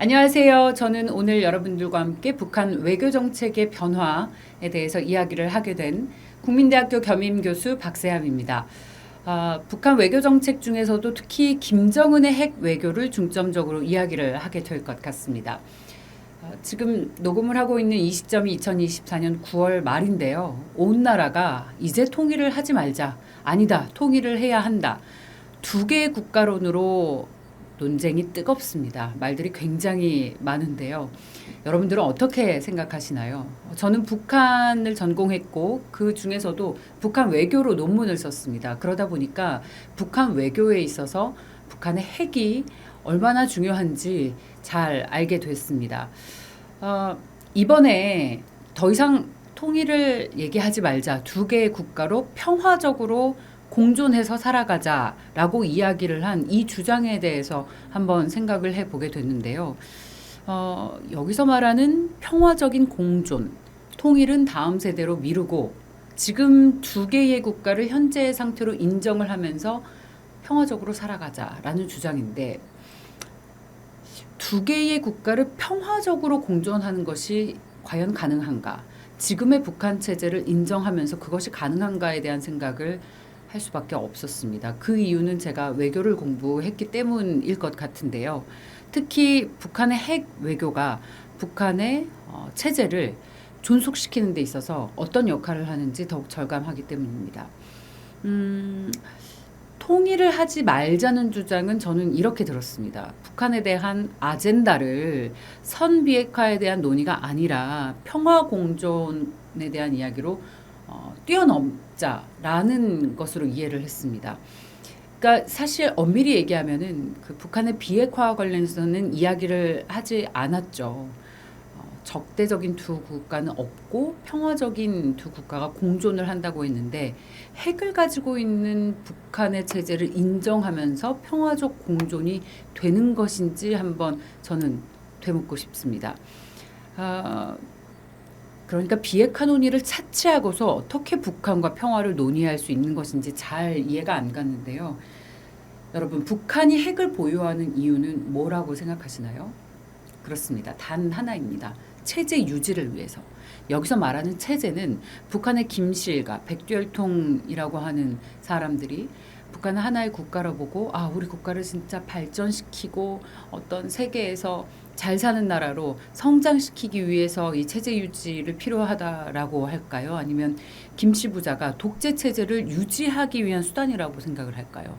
안녕하세요. 저는 오늘 여러분들과 함께 북한 외교 정책의 변화에 대해서 이야기를 하게 된 국민대학교 겸임교수 박세함입니다. 북한 외교 정책 중에서도 특히 김정은의 핵 외교를 중점적으로 이야기를 하게 될 것 같습니다. 지금 녹음을 하고 있는 이 시점이 2024년 9월 말인데요. 온 나라가 이제 통일을 하지 말자. 아니다. 통일을 해야 한다. 두 개의 국가론으로 논쟁이 뜨겁습니다. 말들이 굉장히 많은데요. 여러분들은 어떻게 생각하시나요? 저는 북한을 전공했고 그 중에서도 북한 외교로 논문을 썼습니다. 그러다 보니까 북한 외교에 있어서 북한의 핵이 얼마나 중요한지 잘 알게 됐습니다. 이번에 더 이상 통일을 얘기하지 말자. 두 개의 국가로 평화적으로 공존해서 살아가자라고 이야기를 한 이 주장에 대해서 한번 생각을 해보게 됐는데요. 여기서 말하는 평화적인 공존, 통일은 다음 세대로 미루고 지금 두 개의 국가를 현재의 상태로 인정을 하면서 평화적으로 살아가자라는 주장인데 두 개의 국가를 평화적으로 공존하는 것이 과연 가능한가? 지금의 북한 체제를 인정하면서 그것이 가능한가에 대한 생각을 할 수밖에 없었습니다. 그 이유는 제가 외교를 공부했기 때문일 것 같은데요. 특히 북한의 핵 외교가 북한의 체제를 존속시키는 데 있어서 어떤 역할을 하는지 더욱 절감하기 때문입니다. 통일을 하지 말자는 주장은 저는 이렇게 들었습니다. 북한에 대한 아젠다를 선비핵화에 대한 논의가 아니라 평화 공존에 대한 이야기로 뛰어넘자라는 것으로 이해를 했습니다. 그러니까 사실 엄밀히 얘기하면은 그 북한의 비핵화와 관련해서는 이야기를 하지 않았죠. 적대적인 두 국가는 없고 평화적인 두 국가가 공존을 한다고 했는데 핵을 가지고 있는 북한의 체제를 인정하면서 평화적 공존이 되는 것인지 한번 저는 되묻고 싶습니다. 그러니까 비핵화 논의를 차치하고서 어떻게 북한과 평화를 논의할 수 있는 것인지 잘 이해가 안 갔는데요. 여러분, 북한이 핵을 보유하는 이유는 뭐라고 생각하시나요? 그렇습니다. 단 하나입니다. 체제 유지를 위해서. 여기서 말하는 체제는 북한의 김실과 백두혈통이라고 하는 사람들이 북한을 하나의 국가로 보고 우리 국가를 진짜 발전시키고 어떤 세계에서 잘 사는 나라로 성장시키기 위해서 이 체제 유지를 필요하다라고 할까요? 아니면 김씨 부자가 독재 체제를 유지하기 위한 수단이라고 생각을 할까요?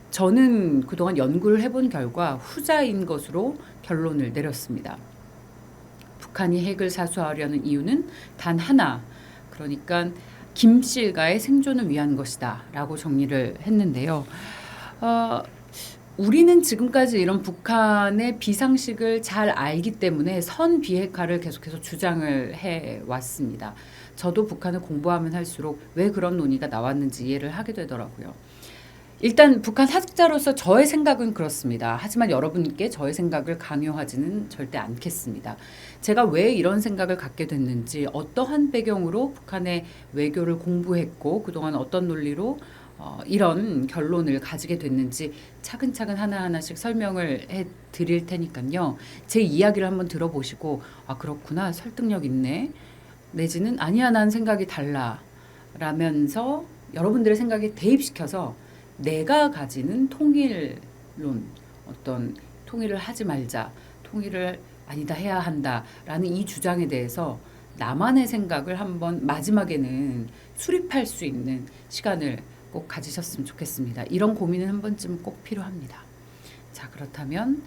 저는 그동안 연구를 해본 결과 후자인 것으로 결론을 내렸습니다. 북한이 핵을 사수하려는 이유는 단 하나, 그러니까 김씨 일가의 생존을 위한 것이다 라고 정리를 했는데요. 우리는 지금까지 이런 북한의 비상식을 잘 알기 때문에 선비핵화를 계속해서 주장을 해왔습니다. 저도 북한을 공부하면 할수록 왜 그런 논의가 나왔는지 이해를 하게 되더라고요. 일단 북한 학자로서 저의 생각은 그렇습니다. 하지만 여러분께 저의 생각을 강요하지는 절대 않겠습니다. 제가 왜 이런 생각을 갖게 됐는지, 어떠한 배경으로 북한의 외교를 공부했고 그동안 어떤 논리로 이런 결론을 가지게 됐는지 차근차근 하나하나씩 설명을 해드릴 테니까요. 제 이야기를 한번 들어보시고 그렇구나, 설득력 있네, 내지는 아니야, 난 생각이 달라 라면서 여러분들의 생각에 대입시켜서 내가 가지는 통일론, 어떤 통일을 하지 말자, 통일을 아니다 해야 한다라는 이 주장에 대해서 나만의 생각을 한번 마지막에는 수립할 수 있는 시간을 꼭 가지셨으면 좋겠습니다. 이런 고민은 한 번쯤 꼭 필요합니다. 자, 그렇다면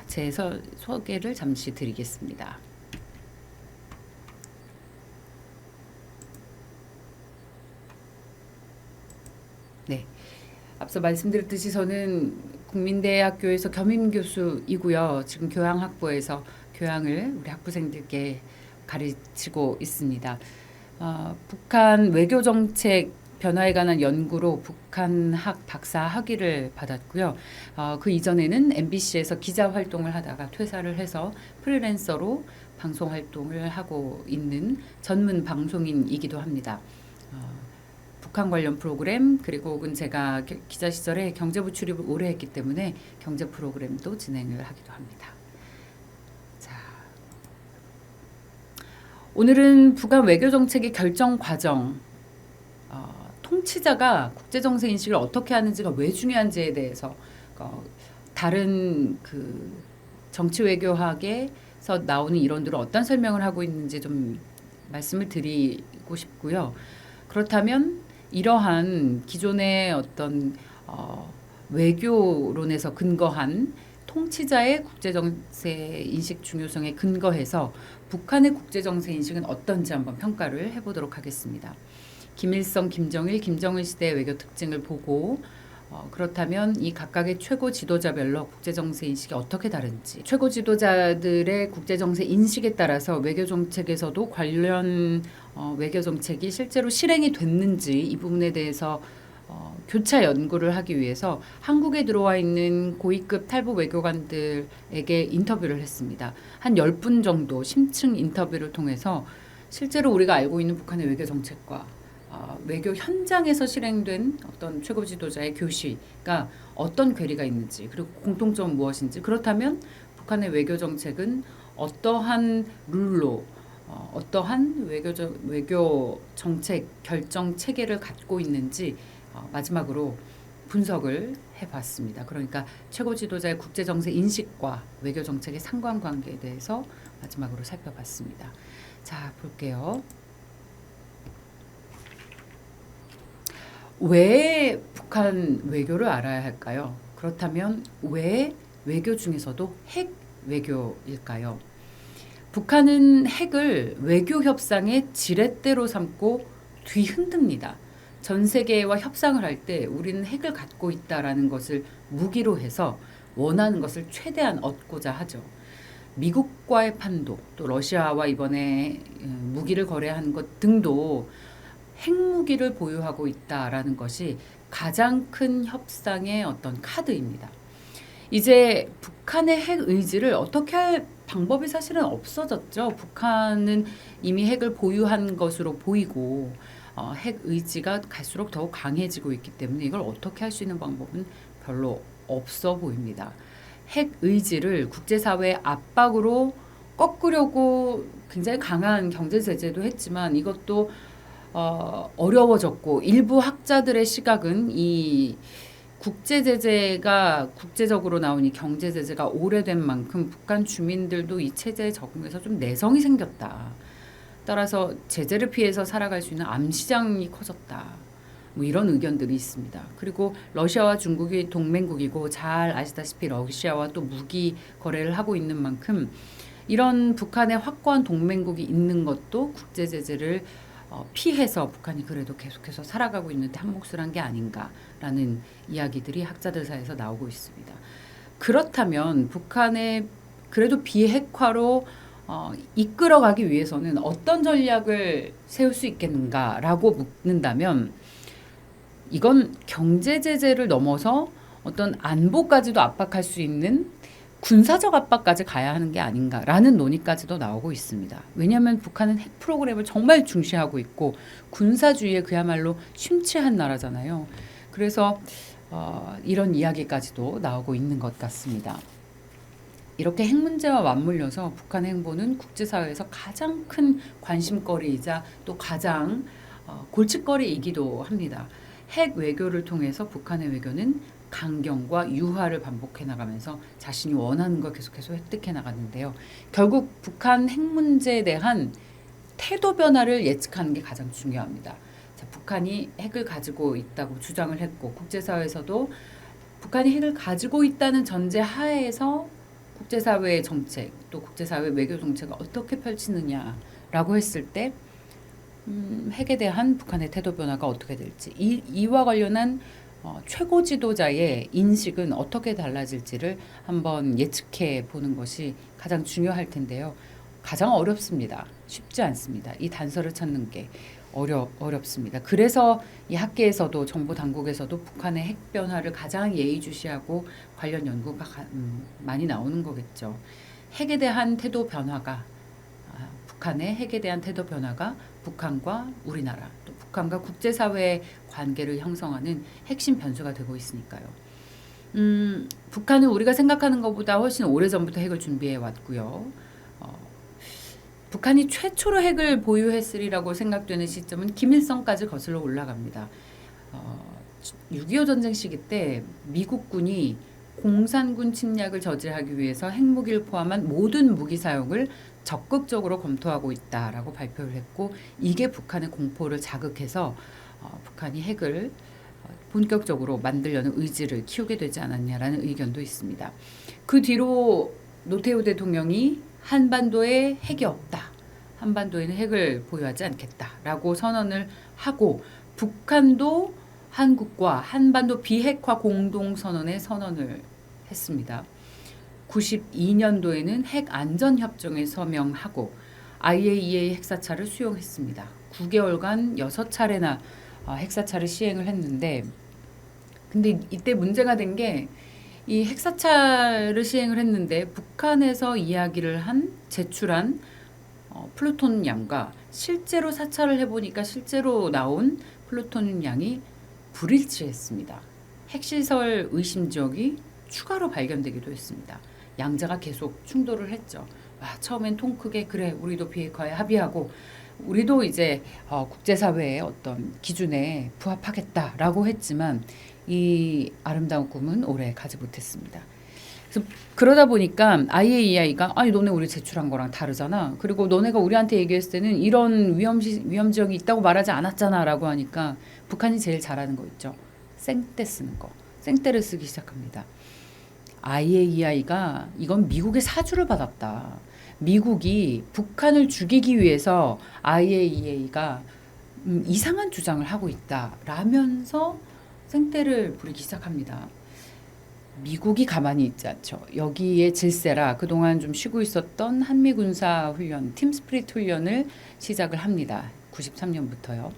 제 소개를 잠시 드리겠습니다. 네. 앞서 말씀드렸듯이 저는 국민대학교에서 겸임교수이고요. 지금 교양학부에서 교양을 우리 학부생들께 가르치고 있습니다. 북한 외교정책 변화에 관한 연구로 북한학 박사 학위를 받았고요. 그 이전에는 MBC에서 기자 활동을 하다가 퇴사를 해서 프리랜서로 방송 활동을 하고 있는 전문 방송인이기도 합니다. 북한 관련 프로그램, 그리고 혹은 제가 기자 시절에 경제부 출입을 오래 했기 때문에 경제 프로그램도 진행을 하기도 합니다. 오늘은 북한 외교 정책의 결정 과정, 통치자가 국제 정세 인식을 어떻게 하는지가 왜 중요한지에 대해서 다른 그 정치 외교학에서 나오는 이론들을 어떤 설명을 하고 있는지 좀 말씀을 드리고 싶고요. 그렇다면 이러한 기존의 어떤 외교론에서 근거한 통치자의 국제정세 인식 중요성에 근거해서 북한의 국제정세 인식은 어떤지 한번 평가를 해보도록 하겠습니다. 김일성, 김정일, 김정은 시대의 외교 특징을 보고 그렇다면 이 각각의 최고 지도자별로 국제정세 인식이 어떻게 다른지, 최고 지도자들의 국제정세 인식에 따라서 외교 정책에서도 관련 외교 정책이 실제로 실행이 됐는지 이 부분에 대해서 교차 연구를 하기 위해서 한국에 들어와 있는 고위급 탈북 외교관들에게 인터뷰를 했습니다. 한 10분 정도 심층 인터뷰를 통해서 실제로 우리가 알고 있는 북한의 외교 정책과 외교 현장에서 실행된 어떤 최고 지도자의 교시가 어떤 괴리가 있는지, 그리고 공통점은 무엇인지, 그렇다면 북한의 외교 정책은 어떠한 룰로 어떠한 외교 정책 결정 체계를 갖고 있는지 마지막으로 분석을 해봤습니다. 그러니까 최고 지도자의 국제 정세 인식과 외교 정책의 상관관계에 대해서 마지막으로 살펴봤습니다. 자, 볼게요. 왜 북한 외교를 알아야 할까요? 그렇다면 왜 외교 중에서도 핵 외교일까요? 북한은 핵을 외교 협상의 지렛대로 삼고 뒤흔듭니다. 전 세계와 협상을 할 때 우리는 핵을 갖고 있다라는 것을 무기로 해서 원하는 것을 최대한 얻고자 하죠. 미국과의 판도, 또 러시아와 이번에 무기를 거래한 것 등도 핵무기를 보유하고 있다라는 것이 가장 큰 협상의 어떤 카드입니다. 이제 북한의 핵 의지를 어떻게 할 방법이 사실은 없어졌죠. 북한은 이미 핵을 보유한 것으로 보이고 핵 의지가 갈수록 더욱 강해지고 있기 때문에 이걸 어떻게 할 수 있는 방법은 별로 없어 보입니다. 핵 의지를 국제사회의 압박으로 꺾으려고 굉장히 강한 경제 제재도 했지만 이것도 어려워졌고, 일부 학자들의 시각은 이 국제 제재가 국제적으로 나온 이 경제 제재가 오래된 만큼 북한 주민들도 이 체제에 적응해서 좀 내성이 생겼다. 따라서 제재를 피해서 살아갈 수 있는 암시장이 커졌다. 뭐 이런 의견들이 있습니다. 그리고 러시아와 중국이 동맹국이고 잘 아시다시피 러시아와 또 무기 거래를 하고 있는 만큼 이런 북한의 확고한 동맹국이 있는 것도 국제 제재를 피해서 북한이 그래도 계속해서 살아가고 있는데 한 몫을 한 게 아닌가라는 이야기들이 학자들 사이에서 나오고 있습니다. 그렇다면 북한의 그래도 비핵화로 이끌어가기 위해서는 어떤 전략을 세울 수 있겠는가라고 묻는다면 이건 경제 제재를 넘어서 어떤 안보까지도 압박할 수 있는 군사적 압박까지 가야 하는 게 아닌가라는 논의까지도 나오고 있습니다. 왜냐하면 북한은 핵 프로그램을 정말 중시하고 있고 군사주의에 그야말로 심취한 나라잖아요. 그래서 이런 이야기까지도 나오고 있는 것 같습니다. 이렇게 핵 문제와 맞물려서 북한의 행보는 국제사회에서 가장 큰 관심거리이자 또 가장 골칫거리이기도 합니다. 핵 외교를 통해서 북한의 외교는 강경과 유화를 반복해 나가면서 자신이 원하는 걸 계속해서 획득해 나갔는데요. 결국 북한 핵 문제에 대한 태도 변화를 예측하는 게 가장 중요합니다. 자, 북한이 핵을 가지고 있다고 주장을 했고 국제사회에서도 북한이 핵을 가지고 있다는 전제 하에서 국제사회의 정책 또 국제사회 외교 정책을 어떻게 펼치느냐라고 했을 때 핵에 대한 북한의 태도 변화가 어떻게 될지 이와 관련한 최고 지도자의 인식은 어떻게 달라질지를 한번 예측해 보는 것이 가장 중요할 텐데요. 가장 어렵습니다. 쉽지 않습니다. 이 단서를 찾는 게 어렵습니다. 그래서 이 학계에서도 정부 당국에서도 북한의 핵 변화를 가장 예의주시하고 관련 연구가 많이 나오는 거겠죠. 핵에 대한 태도 변화가 북한의 핵에 대한 태도 변화가 북한과 우리나라 또 북한과 국제사회의 관계를 형성하는 핵심 변수가 되고 있으니까요. 북한은 우리가 생각하는 것보다 훨씬 오래전부터 핵을 준비해 왔고요. 북한이 최초로 핵을 보유했으리라고 생각되는 시점은 김일성까지 거슬러 올라갑니다. 6.25 전쟁 시기 때 미국군이 공산군 침략을 저지하기 위해서 핵무기를 포함한 모든 무기 사용을 적극적으로 검토하고 있다라고 발표를 했고, 이게 북한의 공포를 자극해서 북한이 핵을 본격적으로 만들려는 의지를 키우게 되지 않았냐라는 의견도 있습니다. 그 뒤로 노태우 대통령이 한반도에 핵이 없다, 한반도에는 핵을 보유하지 않겠다라고 선언을 하고, 북한도 한국과 한반도 비핵화 공동선언에 선언을 했습니다. 92년도에는 핵안전협정에 서명하고 IAEA 핵사찰을 수용했습니다. 9개월간 6차례나 핵사찰을 시행을 했는데, 근데 이때 문제가 된 게, 이 핵사찰을 시행을 했는데 북한에서 이야기를 제출한 플루토늄 양과 실제로 사찰을 해보니까 실제로 나온 플루토늄 양이 불일치했습니다. 핵시설 의심 지역이 추가로 발견되기도 했습니다. 양자가 계속 충돌을 했죠. 처음엔 통 크게 그래 우리도 비핵화에 합의하고 우리도 이제 국제사회의 어떤 기준에 부합하겠다라고 했지만 이 아름다운 꿈은 오래 가지 못했습니다. 그래서 그러다 보니까 IAEA가 아니 너네 우리 제출한 거랑 다르잖아. 그리고 너네가 우리한테 얘기했을 때는 이런 위험 지역이 있다고 말하지 않았잖아라고 하니까 북한이 제일 잘하는 거 있죠. 생떼 쓰는 거. 생떼를 쓰기 시작합니다. IAEA가 이건 미국의 사주를 받았다. 미국이 북한을 죽이기 위해서 IAEA가 이상한 주장을 하고 있다라면서 생떼를 부리기 시작합니다. 미국이 가만히 있지 않죠. 여기에 질세라 그동안 좀 쉬고 있었던 한미 군사 훈련, 팀 스피릿 훈련을 시작을 합니다. 93년부터요.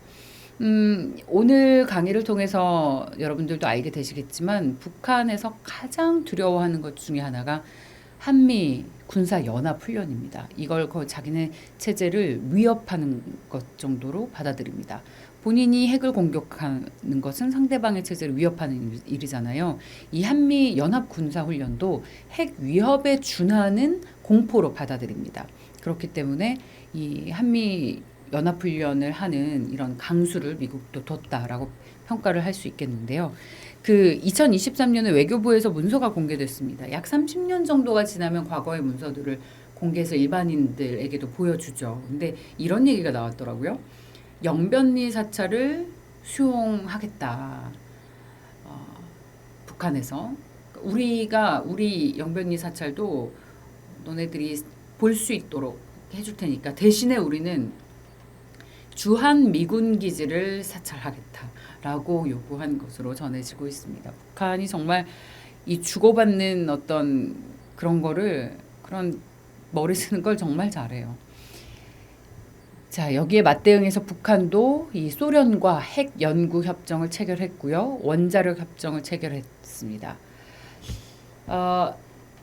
오늘 강의를 통해서 여러분들도 알게 되시겠지만 북한에서 가장 두려워하는 것 중에 하나가 한미 군사 연합 훈련입니다. 이걸 자기네 체제를 위협하는 것 정도로 받아들입니다. 본인이 핵을 공격하는 것은 상대방의 체제를 위협하는 일이잖아요. 이 한미 연합 군사 훈련도 핵 위협에 준하는 공포로 받아들입니다. 그렇기 때문에 이 한미 연합 훈련을 하는 이런 강수를 미국도 뒀다라고 평가를 할 수 있겠는데요. 2023년에 외교부에서 문서가 공개됐습니다. 약 30년 정도가 지나면 과거의 문서들을 공개해서 일반인들에게도 보여주죠. 근데 이런 얘기가 나왔더라고요. 영변리 사찰을 수용하겠다. 북한에서 우리 영변리 사찰도 너네들이 볼 수 있도록 해줄 테니까 대신에 우리는 주한 미군 기지를 사찰하겠다라고 요구한 것으로 전해지고 있습니다. 북한이 정말 이 주고받는 어떤 그런 머리 쓰는 걸 정말 잘해요. 자, 여기에 맞대응해서 북한도 이 소련과 핵 연구 협정을 체결했고요. 원자력 협정을 체결했습니다.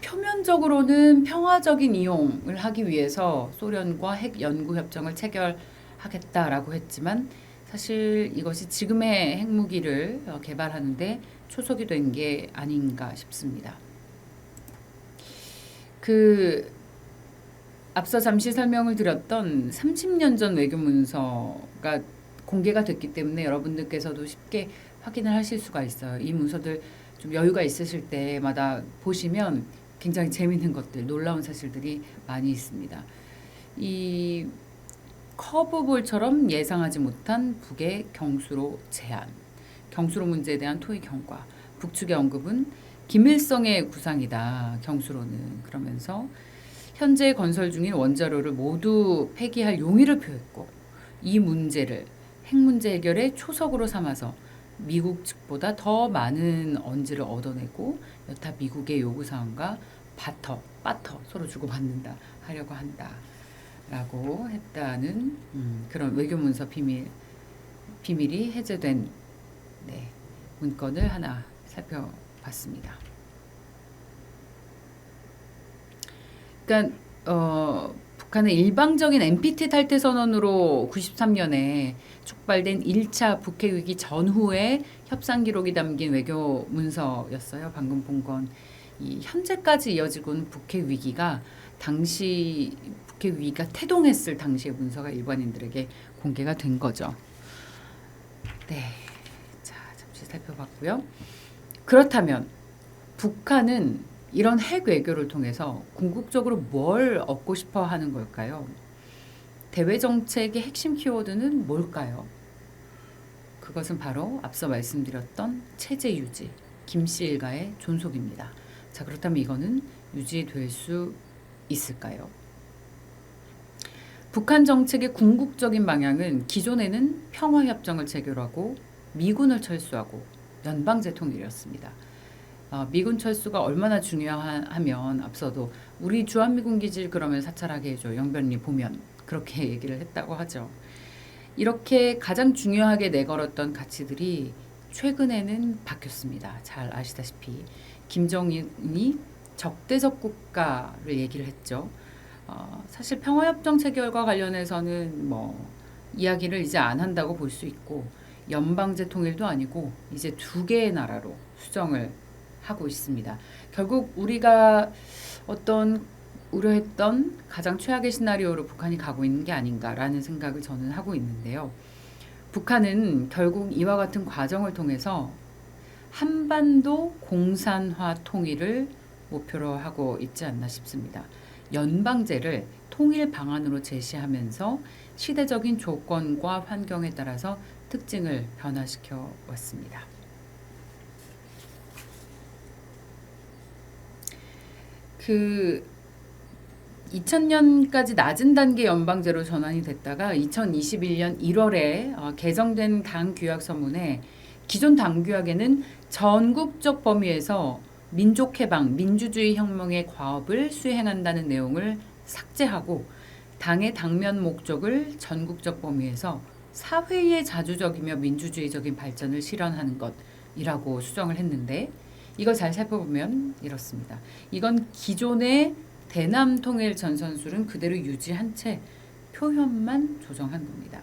표면적으로는 평화적인 이용을 하기 위해서 소련과 핵 연구 협정을 체결하겠다라고 했지만 사실 이것이 지금의 핵무기를 개발하는데 초석이 된 게 아닌가 싶습니다. 앞서 잠시 설명을 드렸던 30년 전 외교 문서가 공개가 됐기 때문에 여러분들께서도 쉽게 확인을 하실 수가 있어요. 이 문서들 좀 여유가 있으실 때마다 보시면 굉장히 재미있는 것들, 놀라운 사실들이 많이 있습니다. 이 커브볼처럼 예상하지 못한 북의 경수로 제안, 경수로 문제에 대한 토의 경과, 북측의 언급은 김일성의 구상이다, 경수로는. 그러면서 현재 건설 중인 원자로를 모두 폐기할 용의를 표했고 이 문제를 핵 문제 해결의 초석으로 삼아서 미국 측보다 더 많은 언지를 얻어내고 여타 미국의 요구사항과 빠터 서로 주고받는다 하려고 한다라고 했다는 그런 외교문서 비밀이 해제된 문건을 하나 살펴봤습니다. 그러니까 북한의 일방적인 NPT 탈퇴 선언으로 93년에 촉발된 1차 북핵 위기 전후의 협상 기록이 담긴 외교 문서였어요. 방금 본 건 이 현재까지 이어지고 있는 북핵 위기가 당시 북핵 위기가 태동했을 당시의 문서가 일반인들에게 공개가 된 거죠. 네, 자 잠시 살펴봤고요. 그렇다면 북한은 이런 핵 외교를 통해서 궁극적으로 뭘 얻고 싶어 하는 걸까요? 대외 정책의 핵심 키워드는 뭘까요? 그것은 바로 앞서 말씀드렸던 체제 유지, 김씨 일가의 존속입니다. 자, 그렇다면 이거는 유지될 수 있을까요? 북한 정책의 궁극적인 방향은 기존에는 평화협정을 체결하고 미군을 철수하고 연방제 통일이었습니다. 미군 철수가 얼마나 중요하면 앞서도 우리 주한미군 기지를 그러면 사찰하게 해줘. 영변리 보면 그렇게 얘기를 했다고 하죠. 이렇게 가장 중요하게 내걸었던 가치들이 최근에는 바뀌었습니다. 잘 아시다시피 김정은이 적대적 국가를 얘기를 했죠. 사실 평화협정 체결과 관련해서는 뭐 이야기를 이제 안 한다고 볼 수 있고 연방제 통일도 아니고 이제 두 개의 나라로 수정을 하고 있습니다. 결국 우리가 어떤 우려했던 가장 최악의 시나리오로 북한이 가고 있는 게 아닌가라는 생각을 저는 하고 있는데요. 북한은 결국 이와 같은 과정을 통해서 한반도 공산화 통일을 목표로 하고 있지 않나 싶습니다. 연방제를 통일 방안으로 제시하면서 시대적인 조건과 환경에 따라서 특징을 변화시켜 왔습니다. 그 2000년까지 낮은 단계 연방제로 전환이 됐다가 2021년 1월에 개정된 당 규약 서문에 기존 당 규약에는 전국적 범위에서 민족해방, 민주주의 혁명의 과업을 수행한다는 내용을 삭제하고 당의 당면 목적을 전국적 범위에서 사회의 자주적이며 민주주의적인 발전을 실현하는 것이라고 수정을 했는데 이걸 잘 살펴보면 이렇습니다. 이건 기존의 대남 통일 전선술은 그대로 유지한 채 표현만 조정한 겁니다.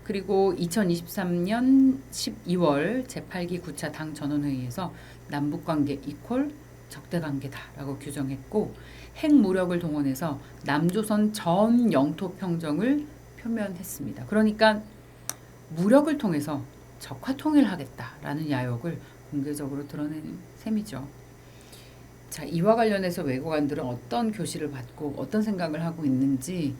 그리고 2023년 12월 제8기 9차 당 전원회의에서 남북관계 이퀄 적대관계다라고 규정했고 핵무력을 동원해서 남조선 전 영토 평정을 표명했습니다. 그러니까 무력을 통해서 적화 통일하겠다라는 야욕을 공개적으로 드러내는 셈이죠. 자, 이와 관련해서 외교관들은 어떤 교시를 받고 어떤 생각을 하고 있는지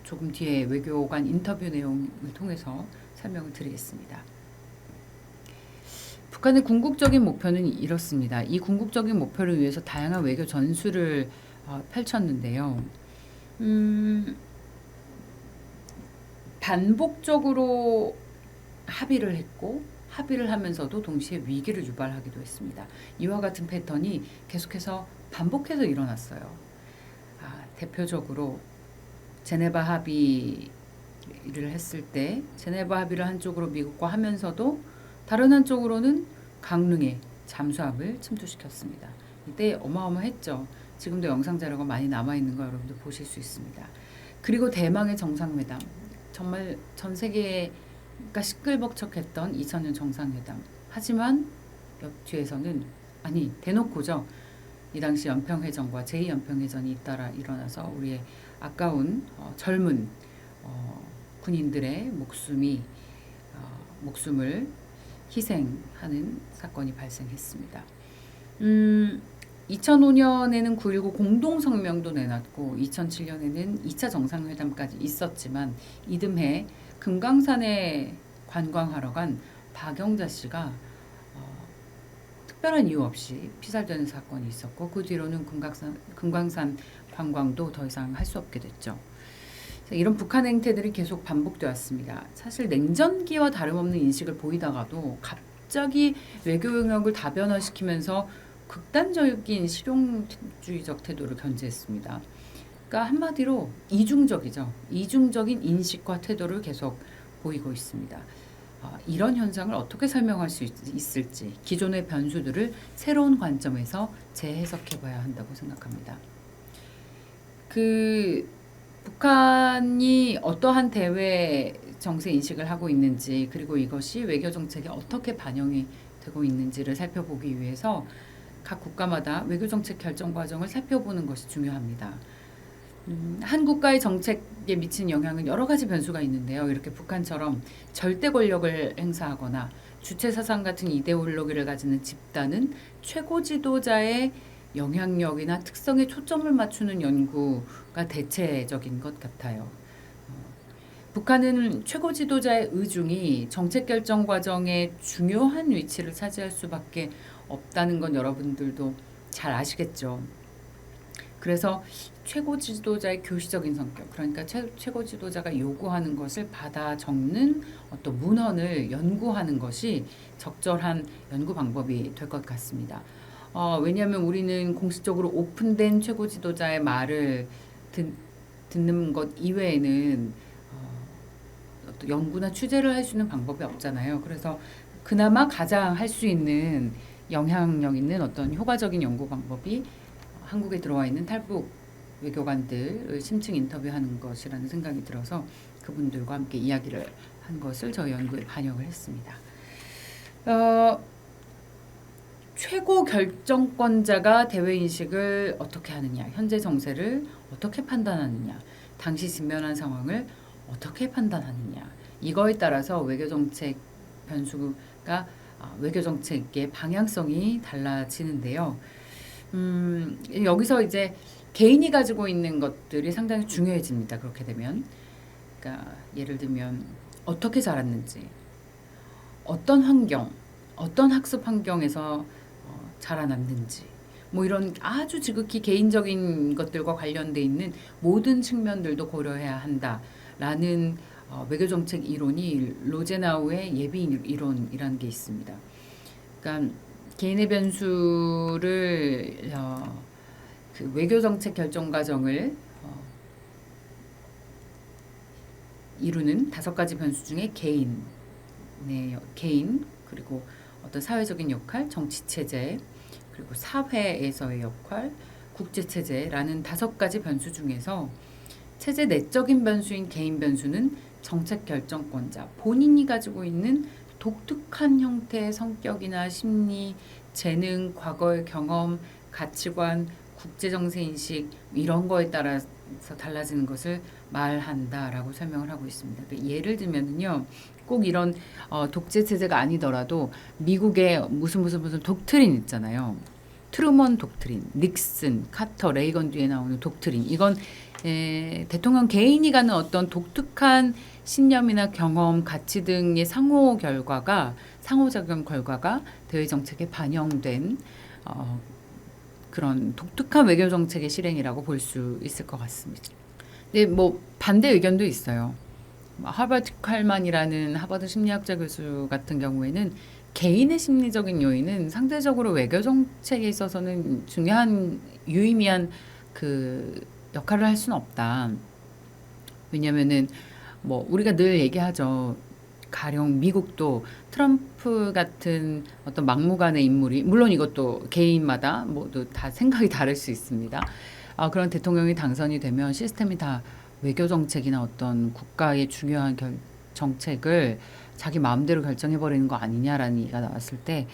조금 뒤에 외교관 인터뷰 내용을 통해서 설명을 드리겠습니다. 북한의 궁극적인 목표는 이렇습니다. 이 궁극적인 목표를 위해서 다양한 외교 전술을 펼쳤는데요. 반복적으로 합의를 했고 합의를 하면서도 동시에 위기를 유발하기도 했습니다. 이와 같은 패턴이 계속해서 반복해서 일어났어요. 대표적으로 제네바 합의를 했을 때 제네바 합의를 한쪽으로 미국과 하면서도 다른 한쪽으로는 강릉의 잠수함을 침투시켰습니다. 이때 어마어마했죠. 지금도 영상 자료가 많이 남아있는 거 여러분들 보실 수 있습니다. 그리고 대망의 정상회담. 정말 전 세계가 시끌벅적했던 2000년 정상회담. 하지만 뒤에서는 대놓고죠. 이 당시 연평해전과 제2연평해전이 잇따라 일어나서 우리의 아까운 젊은 군인들의 목숨을 희생하는 사건이 발생했습니다. 2005년에는 9.19 공동성명도 내놨고 2007년에는 2차 정상회담까지 있었지만 이듬해 금강산에 관광하러 간 박영자 씨가 특별한 이유 없이 피살되는 사건이 있었고 그 뒤로는 금강산 관광도 더 이상 할 수 없게 됐죠. 이런 북한 행태들이 계속 반복되었습니다. 사실 냉전기와 다름없는 인식을 보이다가도 갑자기 외교 영역을 다변화시키면서 극단적인 실용주의적 태도를 견지했습니다. 그러니까 한마디로 이중적이죠. 이중적인 인식과 태도를 계속 보이고 있습니다. 이런 현상을 어떻게 설명할 수 있을지 기존의 변수들을 새로운 관점에서 재해석해 봐야 한다고 생각합니다. 북한이 어떠한 대외 정세 인식을 하고 있는지 그리고 이것이 외교 정책에 어떻게 반영이 되고 있는지를 살펴보기 위해서 각 국가마다 외교정책 결정 과정을 살펴보는 것이 중요합니다. 한 국가의 정책에 미친 영향은 여러 가지 변수가 있는데요. 이렇게 북한처럼 절대 권력을 행사하거나 주체 사상 같은 이데올로기를 가지는 집단은 최고 지도자의 영향력이나 특성에 초점을 맞추는 연구가 대체적인 것 같아요. 북한은 최고 지도자의 의중이 정책 결정 과정에 중요한 위치를 차지할 수밖에 없다는 건 여러분들도 잘 아시겠죠. 그래서 최고 지도자의 교시적인 성격, 그러니까 최고 지도자가 요구하는 것을 받아 적는 어떤 문헌을 연구하는 것이 적절한 연구 방법이 될 것 같습니다. 왜냐하면 우리는 공식적으로 오픈된 최고 지도자의 말을 듣는 것 이외에는 어떤 연구나 취재를 할 수 있는 방법이 없잖아요. 그래서 그나마 가장 할 수 있는 영향력 있는 어떤 효과적인 연구 방법이 한국에 들어와 있는 탈북 외교관들을 심층 인터뷰하는 것이라는 생각이 들어서 그분들과 함께 이야기를 한 것을 저희 연구에 반영을 했습니다. 최고 결정권자가 대외인식을 어떻게 하느냐, 현재 정세를 어떻게 판단하느냐, 당시 직면한 상황을 어떻게 판단하느냐, 이거에 따라서 외교정책 변수가 외교정책의 방향성이 달라지는데요. 여기서 이제 개인이 가지고 있는 것들이 상당히 중요해집니다. 그렇게 되면, 그러니까 예를 들면 어떻게 자랐는지, 어떤 환경, 어떤 학습 환경에서 자라났는지, 뭐 이런 아주 지극히 개인적인 것들과 관련돼 있는 모든 측면들도 고려해야 한다라는 외교정책 이론이 로제나우의 예비 이론이라는 게 있습니다. 그러니까 개인의 변수를 그 외교정책 결정 과정을 이루는 5가지 변수 중에 개인 그리고 어떤 사회적인 역할, 정치 체제, 그리고 사회에서의 역할, 국제 체제라는 5가지 변수 중에서 체제 내적인 변수인 개인 변수는 정책 결정권자 본인이 가지고 있는 독특한 형태의 성격이나 심리, 재능, 과거의 경험, 가치관, 국제정세 인식 이런 거에 따라서 달라지는 것을 말한다라고 설명을 하고 있습니다. 예를 들면요, 꼭 이런 독재 체제가 아니더라도 미국의 무슨 독트린 있잖아요. 트루먼 독트린, 닉슨, 카터, 레이건 뒤에 나오는 독트린. 이건 대통령 개인이 갖는 어떤 독특한 신념이나 경험, 가치 등의 상호작용 결과가 대외 정책에 반영된 그런 독특한 외교 정책의 실행이라고 볼 수 있을 것 같습니다. 근데 뭐 반대 의견도 있어요. 하버드 칼만이라는 하버드 심리학자 교수 같은 경우에는 개인의 심리적인 요인은 상대적으로 외교 정책에 있어서는 중요한 유의미한 그 역할을 할 수는 없다. 왜냐면은 뭐 우리가 늘 얘기하죠. 가령 미국도 트럼프 같은 어떤 막무가내 인물이, 물론 이것도 개인마다 모두 다 생각이 다를 수 있습니다. 그런 대통령이 당선이 되면 시스템이 다 외교 정책이나 어떤 국가의 중요한 정책을 자기 마음대로 결정해버리는 거 아니냐라는 얘기가 나왔을 때,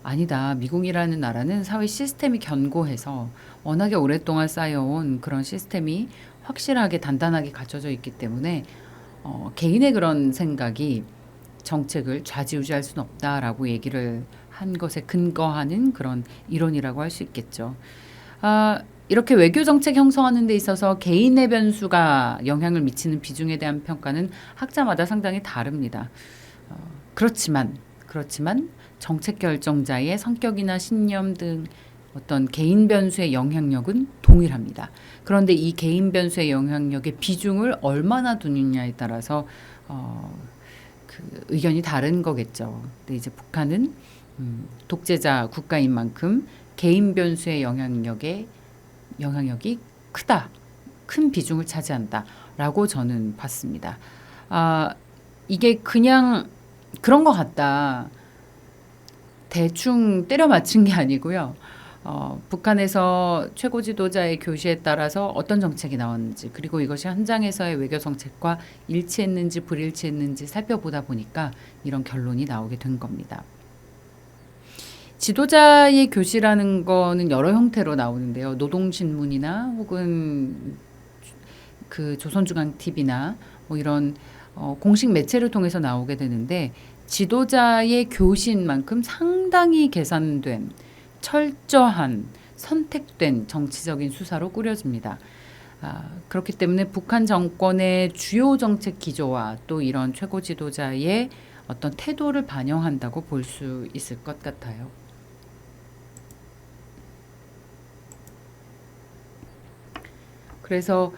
아니다. 미국이라는 나라는 사회 시스템이 견고해서 워낙에 오랫동안 쌓여온 그런 시스템이 확실하게 단단하게 갖춰져 있기 때문에 개인의 그런 생각이 정책을 좌지우지할 수는 없다라고 얘기를 한 것에 근거하는 그런 이론이라고 할 수 있겠죠. 이렇게 외교 정책 형성하는 데 있어서 개인의 변수가 영향을 미치는 비중에 대한 평가는 학자마다 상당히 다릅니다. 그렇지만 정책 결정자의 성격이나 신념 등 어떤 개인 변수의 영향력은 동일합니다. 그런데 이 개인 변수의 영향력의 비중을 얼마나 두느냐에 따라서 그 의견이 다른 거겠죠. 근데 이제 북한은 독재자 국가인 만큼 개인 변수의 영향력이 크다, 큰 비중을 차지한다라고 저는 봤습니다. 이게 그냥 그런 것 같다, 대충 때려 맞춘 게 아니고요. 북한에서 최고 지도자의 교시에 따라서 어떤 정책이 나왔는지, 그리고 이것이 현장에서의 외교 정책과 일치했는지 불일치했는지 살펴보다 보니까 이런 결론이 나오게 된 겁니다. 지도자의 교시라는 거는 여러 형태로 나오는데요. 노동신문이나 혹은 그 조선중앙TV나 뭐 이런 공식 매체를 통해서 나오게 되는데 지도자의 교신만큼 상당히 계산된 철저한 선택된 정치적인 수사로 꾸려집니다. 그렇기 때문에 북한 정권의 주요 정책 기조와 또 이런 최고 지도자의 어떤 태도를 반영한다고 볼 수 있을 것 같아요. 그래서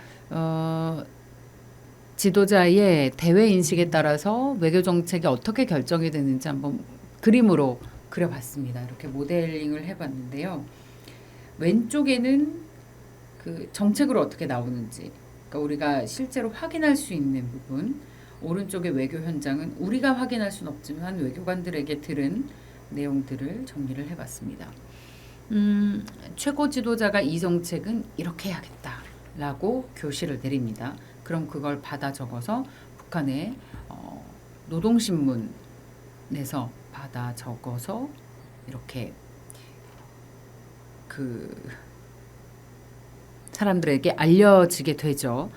지도자의 대외 인식에 따라서 외교 정책이 어떻게 결정이 되는지 한번 그림으로 그려봤습니다. 이렇게 모델링을 해봤는데요. 왼쪽에는 그 정책으로 어떻게 나오는지, 그러니까 우리가 실제로 확인할 수 있는 부분, 오른쪽의 외교 현장은 우리가 확인할 수는 없지만 외교관들에게 들은 내용들을 정리를 해봤습니다. 최고 지도자가 이 정책은 이렇게 해야겠다라고 교시를 내립니다. 그럼 그걸 받아 적어서 북한의 노동신문에서 받아 적어서 이렇게 그 사람들에게 알려지게 되죠.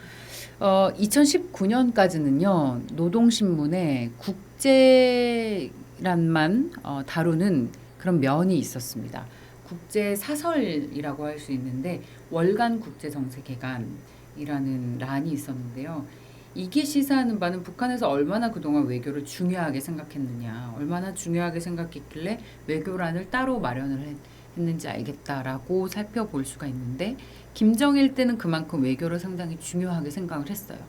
2019년까지는요, 노동신문에 국제란만 다루는 그런 면이 있었습니다. 국제사설이라고 할 수 있는데 월간 국제정세개관이라는 란이 있었는데요. 이게 시사하는 바는 북한에서 얼마나 그동안 외교를 중요하게 생각했느냐, 얼마나 중요하게 생각했길래 외교란을 따로 마련을 했는지 알겠다라고 살펴볼 수가 있는데 김정일 때는 그만큼 외교를 상당히 중요하게 생각을 했어요.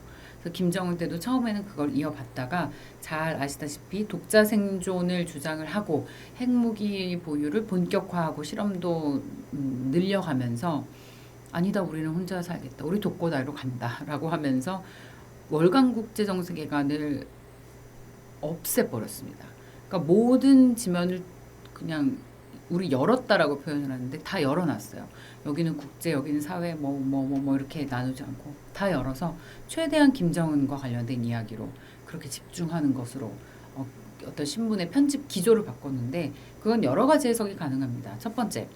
그래서 김정은 때도 처음에는 그걸 이어받다가 잘 아시다시피 독자 생존을 주장을 하고 핵무기 보유를 본격화하고 실험도 늘려가면서 아니다 우리는 혼자 살겠다 우리 독고다이로 간다라고 하면서 월간 국제정세개관을 없애버렸습니다. 그러니까 모든 지면을 그냥 우리 열었다라고 표현을 하는데 다 열어놨어요. 여기는 국제, 여기는 사회, 뭐 이렇게 나누지 않고 다 열어서 최대한 김정은과 관련된 이야기로 그렇게 집중하는 것으로 어떤 신문의 편집 기조를 바꿨는데 그건 여러 가지 해석이 가능합니다. 첫 번째,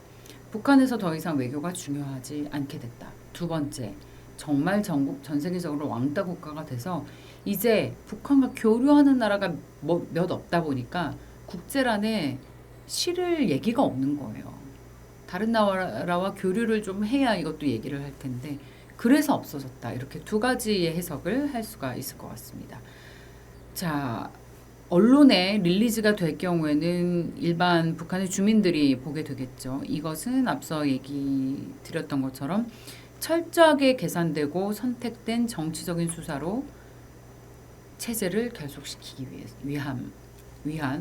북한에서 더 이상 외교가 중요하지 않게 됐다. 두 번째, 정말 전 세계적으로 왕따 국가가 돼서 이제 북한과 교류하는 나라가 몇 없다 보니까 국제란에 실을 얘기가 없는 거예요. 다른 나라와 교류를 좀 해야 이것도 얘기를 할 텐데 그래서 없어졌다. 이렇게 두 가지의 해석을 할 수가 있을 것 같습니다. 자, 언론에 릴리즈가 될 경우에는 일반 북한의 주민들이 보게 되겠죠. 이것은 앞서 얘기 드렸던 것처럼 철저하게 계산되고 선택된 정치적인 수사로 체제를 결속시키기 위한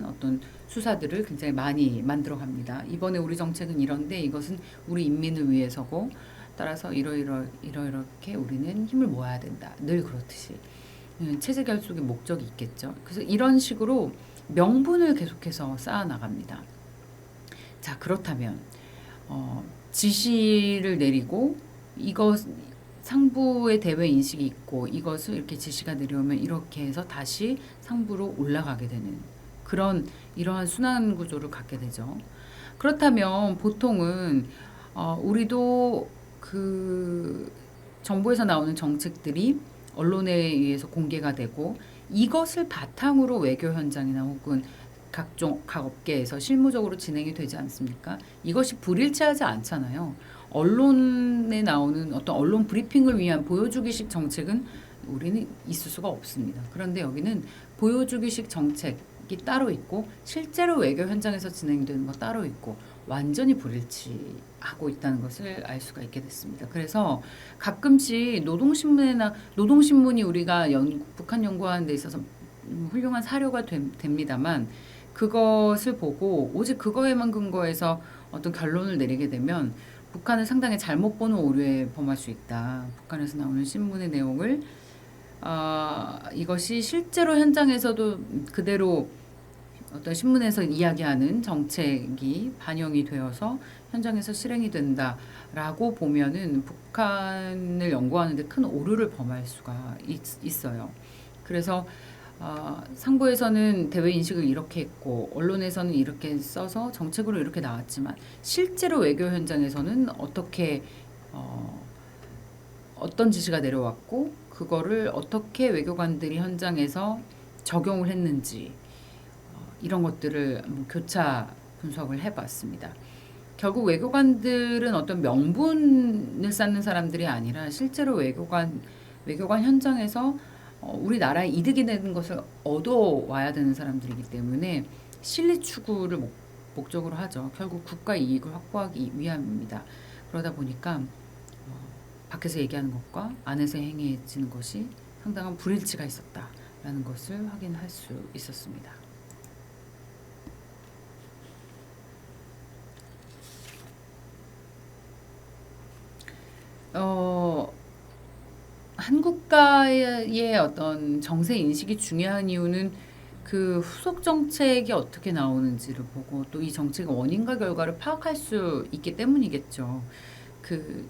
어떤 수사들을 굉장히 많이 만들어갑니다. 이번에 우리 정책은 이런데 이것은 우리 인민을 위해서고 따라서 이러이렇게 우리는 힘을 모아야 된다. 늘 그렇듯이 체제 결속의 목적이 있겠죠. 그래서 이런 식으로 명분을 계속해서 쌓아나갑니다. 자, 그렇다면 지시를 내리고 이것 상부의 대외 인식이 있고 이것을 이렇게 지시가 내려오면 이렇게 해서 다시 상부로 올라가게 되는 이러한 순환 구조를 갖게 되죠. 그렇다면 보통은 우리도 그 정부에서 나오는 정책들이 언론에 의해서 공개가 되고 이것을 바탕으로 외교 현장이나 혹은 각 업계에서 실무적으로 진행이 되지 않습니까? 이것이 불일치하지 않잖아요. 언론에 나오는 어떤 언론 브리핑을 위한 보여주기식 정책은 우리는 있을 수가 없습니다. 그런데 여기는 보여주기식 정책이 따로 있고 실제로 외교 현장에서 진행되는 거 따로 있고 완전히 불일치하고 있다는 것을 알 수가 있게 됐습니다. 그래서 가끔씩 노동신문이 우리가 북한 연구하는 데 있어서 훌륭한 사료가 됩니다만 그것을 보고 오직 그거에만 근거해서 어떤 결론을 내리게 되면 북한을 상당히 잘못 보는 오류에 범할 수 있다. 북한에서 나오는 신문의 내용을 이것이 실제로 현장에서도 그대로 어떤 신문에서 이야기하는 정책이 반영이 되어서 현장에서 실행이 된다라고 보면은 북한을 연구하는 데 큰 오류를 범할 수가 있어요. 그래서 상부에서는 대외 인식을 이렇게 했고 언론에서는 이렇게 써서 정책으로 이렇게 나왔지만 실제로 외교 현장에서는 어떤 지시가 내려왔고 그거를 어떻게 외교관들이 현장에서 적용을 했는지 이런 것들을 교차 분석을 해봤습니다. 결국 외교관들은 어떤 명분을 쌓는 사람들이 아니라 실제로 외교관 현장에서 우리나라에 이득이 되는 것을 얻어와야 되는 사람들이기 때문에 실리 추구를 목적으로 하죠. 결국 국가 이익을 확보하기 위함입니다. 그러다 보니까 밖에서 얘기하는 것과 안에서 행해지는 것이 상당한 불일치가 있었다라는 것을 확인할 수 있었습니다. 한 국가의 어떤 정세 인식이 중요한 이유는 그 후속 정책이 어떻게 나오는지를 보고 또 이 정책의 원인과 결과를 파악할 수 있기 때문이겠죠.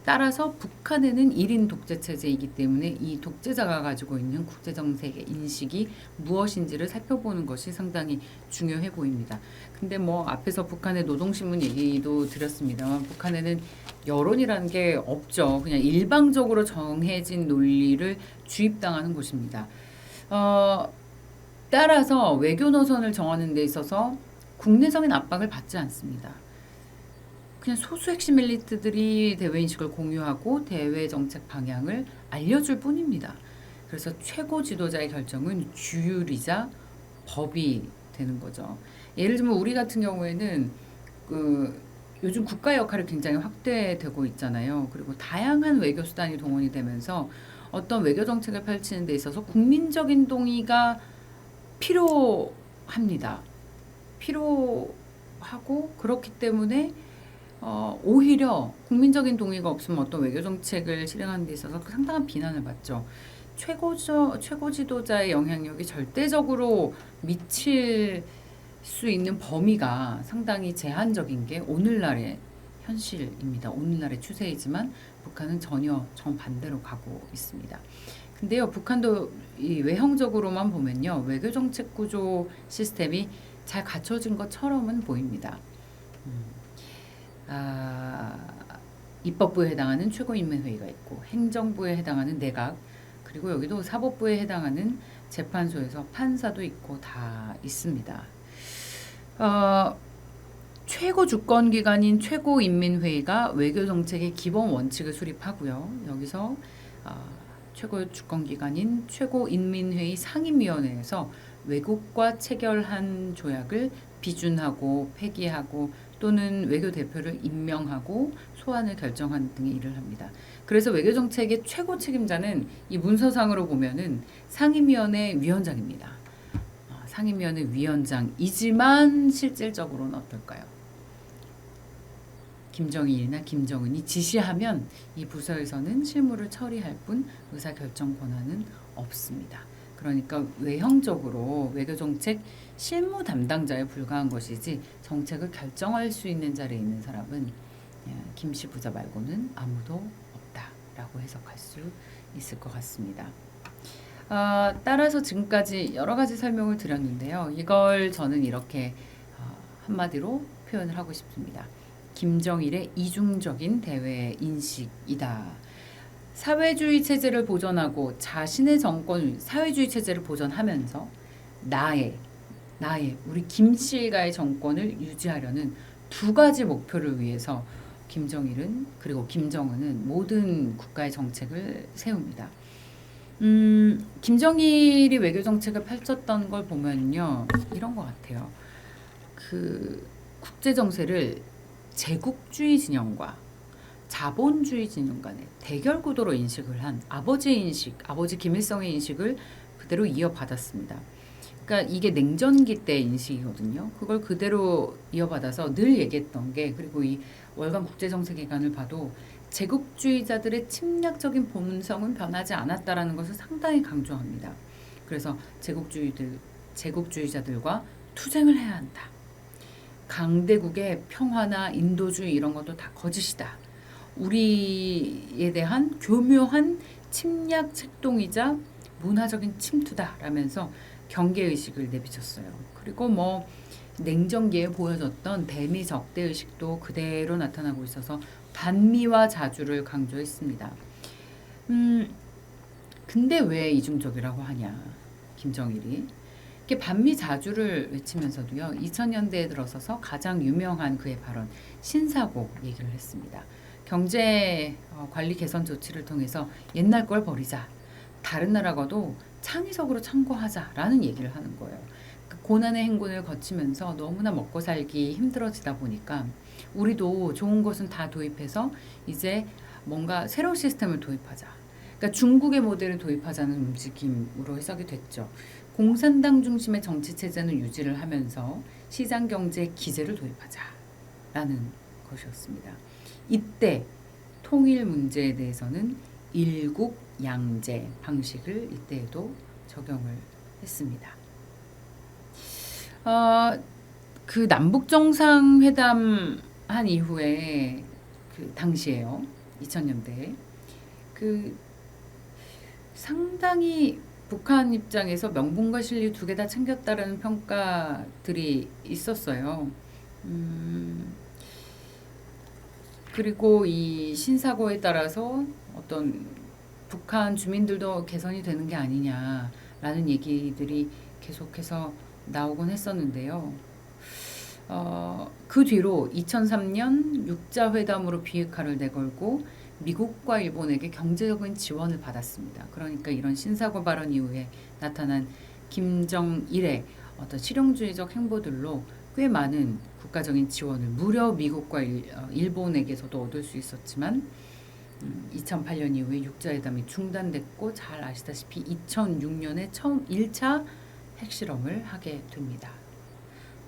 따라서 북한에는 1인 독재 체제이기 때문에 이 독재자가 가지고 있는 국제 정세의 인식이 무엇인지를 살펴보는 것이 상당히 중요해 보입니다. 근데 앞에서 북한의 노동신문 얘기도 드렸습니다만 북한에는 여론이라는 게 없죠. 그냥 일방적으로 정해진 논리를 주입당하는 곳입니다. 따라서 외교 노선을 정하는 데 있어서 국내적인 압박을 받지 않습니다. 그냥 소수 핵심 엘리트들이 대외 인식을 공유하고 대외 정책 방향을 알려줄 뿐입니다. 그래서 최고 지도자의 결정은 규율이자 법이 되는 거죠. 예를 들면 우리 같은 경우에는 요즘 국가 역할이 굉장히 확대되고 있잖아요. 그리고 다양한 외교 수단이 동원이 되면서 어떤 외교 정책을 펼치는 데 있어서 국민적인 동의가 필요합니다. 필요하고 그렇기 때문에 오히려 국민적인 동의가 없으면 어떤 외교 정책을 실행하는 데 있어서 상당한 비난을 받죠. 최고 지도자의 영향력이 절대적으로 미칠 수 있는 범위가 상당히 제한적인 게 오늘날의 현실입니다. 오늘날의 추세이지만 북한은 전혀 정반대로 가고 있습니다. 근데요, 북한도 이 외형적으로만 보면요, 외교 정책 구조 시스템이 잘 갖춰진 것처럼은 보입니다. 입법부에 해당하는 최고인민회의가 있고 행정부에 해당하는 내각, 그리고 여기도 사법부에 해당하는 재판소에서 판사도 있고 다 있습니다. 최고 주권기관인 최고인민회의가 외교정책의 기본 원칙을 수립하고요. 여기서 최고 주권기관인 최고인민회의 상임위원회에서 외국과 체결한 조약을 비준하고 폐기하고 또는 외교 대표를 임명하고 소환을 결정하는 등의 일을 합니다. 그래서 외교정책의 최고 책임자는 이 문서상으로 보면은 상임위원회 위원장입니다. 상임위원회 위원장이지만 실질적으로는 어떨까요? 김정일이나 김정은이 지시하면 이 부서에서는 실무를 처리할 뿐 의사결정 권한은 없습니다. 그러니까 외형적으로 외교정책 실무 담당자에 불과한 것이지 정책을 결정할 수 있는 자리에 있는 사람은 김씨 부자 말고는 아무도 없다라고 해석할 수 있을 것 같습니다. 따라서 지금까지 여러 가지 설명을 드렸는데요. 이걸 저는 이렇게 한마디로 표현을 하고 싶습니다. 김정일의 이중적인 대외 인식이다. 사회주의 체제를 보존하고 자신의 정권, 사회주의 체제를 보존하면서 나의 우리 김씨 일가의 정권을 유지하려는 두 가지 목표를 위해서 김정일은 그리고 김정은은 모든 국가의 정책을 세웁니다. 김정일이 외교 정책을 펼쳤던 걸 보면요, 이런 것 같아요. 국제 정세를 제국주의 진영과 자본주의 진영 간의 대결 구도로 인식을 한 아버지 김일성의 인식을 그대로 이어받았습니다. 그러니까 이게 냉전기 때 인식이거든요. 그걸 그대로 이어받아서 늘 얘기했던 게, 그리고 이 월간 국제정세기간을 봐도 제국주의자들의 침략적인 본성은 변하지 않았다라는 것을 상당히 강조합니다. 그래서 제국주의자들과 투쟁을 해야 한다. 강대국의 평화나 인도주의 이런 것도 다 거짓이다. 우리에 대한 교묘한 침략 책동이자 문화적인 침투다 라면서 경계의식을 내비쳤어요. 그리고 뭐 냉정기에 보여줬던 대미 적대의식도 그대로 나타나고 있어서 반미와 자주를 강조했습니다. 근데 왜 이중적이라고 하냐, 김정일이. 이렇게 반미 자주를 외치면서도요, 2000년대에 들어서서 가장 유명한 그의 발언, 신사고 얘기를 했습니다. 경제 관리 개선 조치를 통해서 옛날 걸 버리자. 다른 나라가도 창의적으로 참고하자라는 얘기를 하는 거예요. 그 고난의 행군을 거치면서 너무나 먹고 살기 힘들어지다 보니까 우리도 좋은 것은 다 도입해서 이제 뭔가 새로운 시스템을 도입하자. 그러니까 중국의 모델을 도입하자는 움직임으로 해석이 됐죠. 공산당 중심의 정치 체제는 유지를 하면서 시장 경제 기제를 도입하자라는 것이었습니다. 이때 통일 문제에 대해서는 일국 양제 방식을 이때에도 적용을 했습니다. 그 남북 정상회담 한 이후에 그 당시에요, 2000년대 그 상당히 북한 입장에서 명분과 실리 두 개 다 챙겼다라는 평가들이 있었어요. 그리고 이 신사고에 따라서 어떤 북한 주민들도 개선이 되는 게 아니냐라는 얘기들이 계속해서 나오곤 했었는데요. 그 뒤로 2003년 육자회담으로 비핵화를 내걸고 미국과 일본에게 경제적인 지원을 받았습니다. 그러니까 이런 신사고 발언 이후에 나타난 김정일의 어떤 실용주의적 행보들로 꽤 많은 국가적인 지원을 무려 미국과 일본에게서도 얻을 수 있었지만 2008년 이후에 육자회담이 중단됐고 잘 아시다시피 2006년에 처음 1차 핵실험을 하게 됩니다.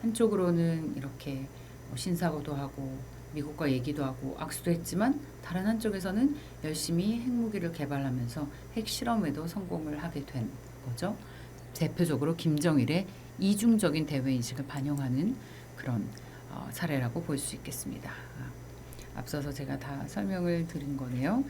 한쪽으로는 이렇게 신사고도 하고 미국과 얘기도 하고 악수도 했지만 다른 한쪽에서는 열심히 핵무기를 개발하면서 핵실험에도 성공을 하게 된 거죠. 대표적으로 김정일의 이중적인 대외인식을 반영하는 그런 사례라고 볼 수 있겠습니다. 앞서서 제가 다 설명을 드린 거네요.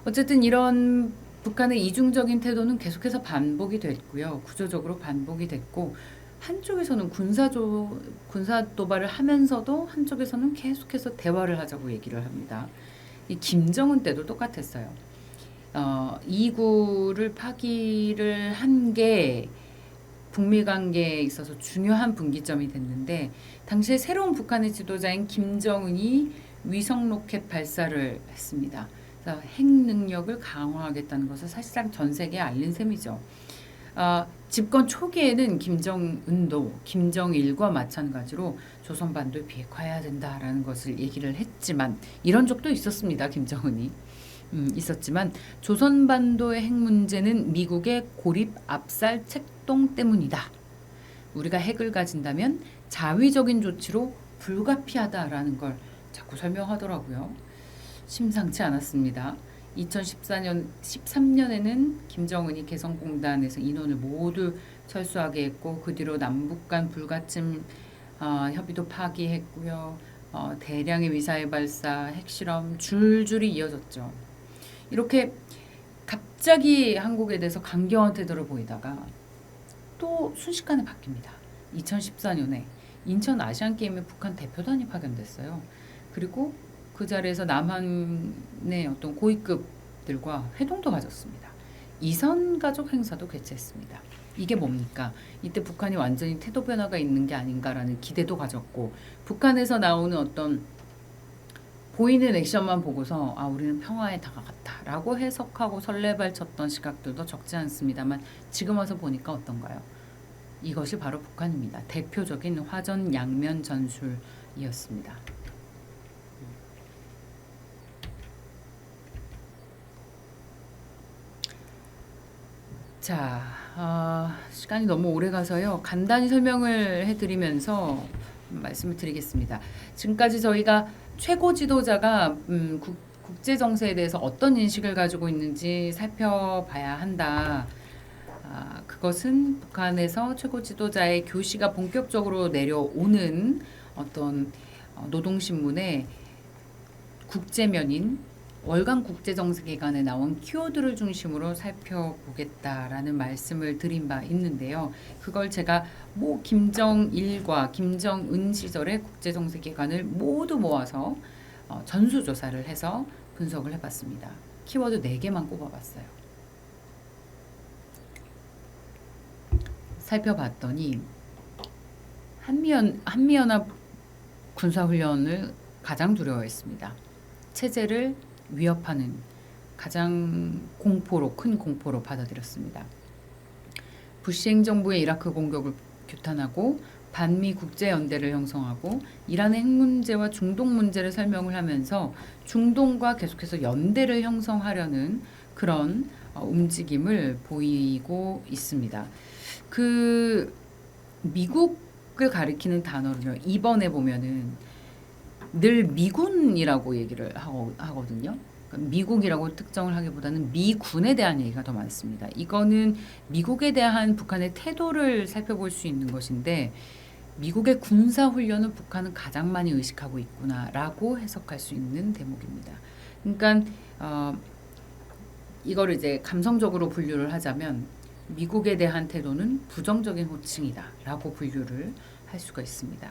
어쨌든 이런 북한의 이중적인 태도는 계속해서 반복이 됐고요. 구조적으로 반복이 됐고 한쪽에서는 군사 도발을 하면서도 한쪽에서는 계속해서 대화를 하자고 얘기를 합니다. 이 김정은 때도 똑같았어요. 이구를 파기를 한 게 북미 관계에 있어서 중요한 분기점이 됐는데 당시에 새로운 북한의 지도자인 김정은이 위성 로켓 발사를 했습니다. 그래서 핵 능력을 강화하겠다는 것을 사실상 전 세계에 알린 셈이죠. 집권 초기에는 김정은도 김정일과 마찬가지로 조선반도에 비핵화해야 된다라는 것을 얘기를 했지만 이런 적도 있었습니다. 김정은이 있었지만 조선반도의 핵 문제는 미국의 고립 압살 책동 때문이다. 우리가 핵을 가진다면 자위적인 조치로 불가피하다라는 걸 자꾸 설명하더라고요. 심상치 않았습니다. 2013년에는 김정은이 개성공단에서 인원을 모두 철수하게 했고 그 뒤로 남북 간 불가침 협의도 파기했고요. 대량의 미사일 발사, 핵실험 줄줄이 이어졌죠. 이렇게 갑자기 한국에 대해서 강경한 태도를 보이다가 또 순식간에 바뀝니다. 2014년에 인천 아시안게임에 북한 대표단이 파견됐어요. 그리고 그 자리에서 남한의 어떤 고위급들과 회동도 가졌습니다. 이선 가족 행사도 개최했습니다. 이게 뭡니까? 이때 북한이 완전히 태도 변화가 있는 게 아닌가라는 기대도 가졌고 북한에서 나오는 어떤 보이는 액션만 보고서 우리는 평화에 다가갔다라고 해석하고 설레발쳤던 시각들도 적지 않습니다만 지금 와서 보니까 어떤가요? 이것이 바로 북한입니다. 대표적인 화전 양면 전술이었습니다. 자, 시간이 너무 오래 가서요. 간단히 설명을 해드리면서 말씀을 드리겠습니다. 지금까지 저희가 최고 지도자가 국제 정세에 대해서 어떤 인식을 가지고 있는지 살펴봐야 한다. 그것은 북한에서 최고 지도자의 교시가 본격적으로 내려오는 어떤 노동신문의 국제면인 월간 국제정세기관에 나온 키워드를 중심으로 살펴보겠다라는 말씀을 드린 바 있는데요. 그걸 제가 김정일과 김정은 시절의 국제정세기관을 모두 모아서 전수조사를 해서 분석을 해봤습니다. 키워드 4개만 꼽아봤어요. 살펴봤더니 한미연합 군사훈련을 가장 두려워했습니다. 체제를 위협하는 가장 큰 공포로 받아들였습니다. 부시 행정부의 이라크 공격을 규탄하고 반미 국제연대를 형성하고 이란의 핵 문제와 중동 문제를 설명을 하면서 중동과 계속해서 연대를 형성하려는 그런 움직임을 보이고 있습니다. 그 미국을 가리키는 단어를요, 이번에 보면은 늘 미군이라고 얘기를 하거든요. 그러니까 미국이라고 특정을 하기보다는 미군에 대한 얘기가 더 많습니다. 이거는 미국에 대한 북한의 태도를 살펴볼 수 있는 것인데, 미국의 군사훈련을 북한은 가장 많이 의식하고 있구나라고 해석할 수 있는 대목입니다. 그러니까 이걸 이제 감성적으로 분류를 하자면 미국에 대한 태도는 부정적인 호칭이다라고 분류를 할 수가 있습니다.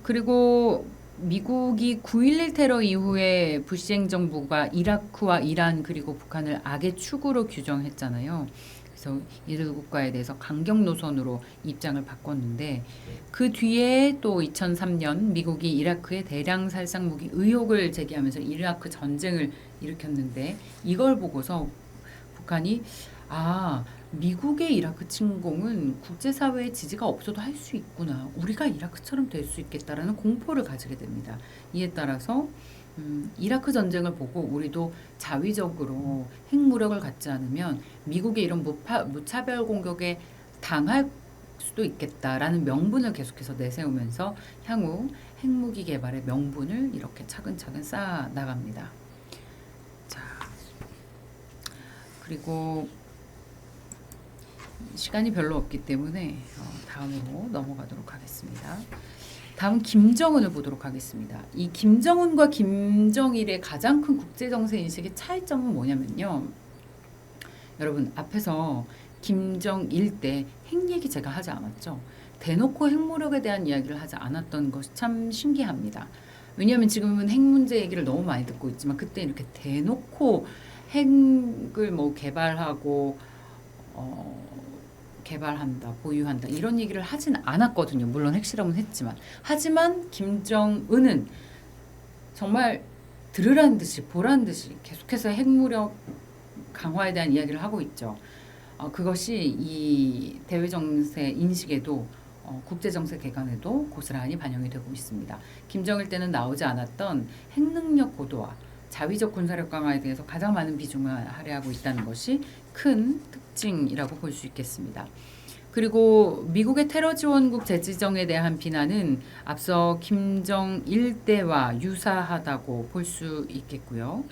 그리고 미국이 9.11 테러 이후에 부시 행정부가 이라크와 이란 그리고 북한을 악의 축으로 규정했잖아요. 그래서 이들 국가에 대해서 강경 노선으로 입장을 바꿨는데, 그 뒤에 또 2003년 미국이 이라크의 대량 살상 무기 의혹을 제기하면서 이라크 전쟁을 일으켰는데, 이걸 보고서 북한이 미국의 이라크 침공은 국제사회의 지지가 없어도 할 수 있구나. 우리가 이라크처럼 될 수 있겠다라는 공포를 가지게 됩니다. 이에 따라서 이라크 전쟁을 보고 우리도 자위적으로 핵무력을 갖지 않으면 미국의 이런 무차별 공격에 당할 수도 있겠다라는 명분을 계속해서 내세우면서 향후 핵무기 개발의 명분을 이렇게 차근차근 쌓아 나갑니다. 자, 그리고 시간이 별로 없기 때문에 다음으로 넘어가도록 하겠습니다. 다음 김정은을 보도록 하겠습니다. 이 김정은과 김정일의 가장 큰 국제정세 인식의 차이점은 뭐냐면요. 여러분, 앞에서 김정일 때 핵 얘기 제가 하지 않았죠. 대놓고 핵무력에 대한 이야기를 하지 않았던 것이 참 신기합니다. 왜냐하면 지금은 핵 문제 얘기를 너무 많이 듣고 있지만, 그때 이렇게 대놓고 핵을 개발하고 개발한다, 보유한다 이런 얘기를 하진 않았거든요. 물론 핵실험은 했지만. 하지만 김정은은 정말 들으라는 듯이 보라는 듯이 계속해서 핵무력 강화에 대한 이야기를 하고 있죠. 그것이 이 대외정세 인식에도 국제정세 개관에도 고스란히 반영이 되고 있습니다. 김정일 때는 나오지 않았던 핵능력 고도화, 자위적 군사력 강화에 대해서 가장 많은 비중을 할애하고 있다는 것이 큰 특징이라고 볼 수 있겠습니다. 그리고 미국의 테러 지원국 재지정에 대한 비난은 앞서 김정일 때와 유사하다고 볼 수 있겠고요.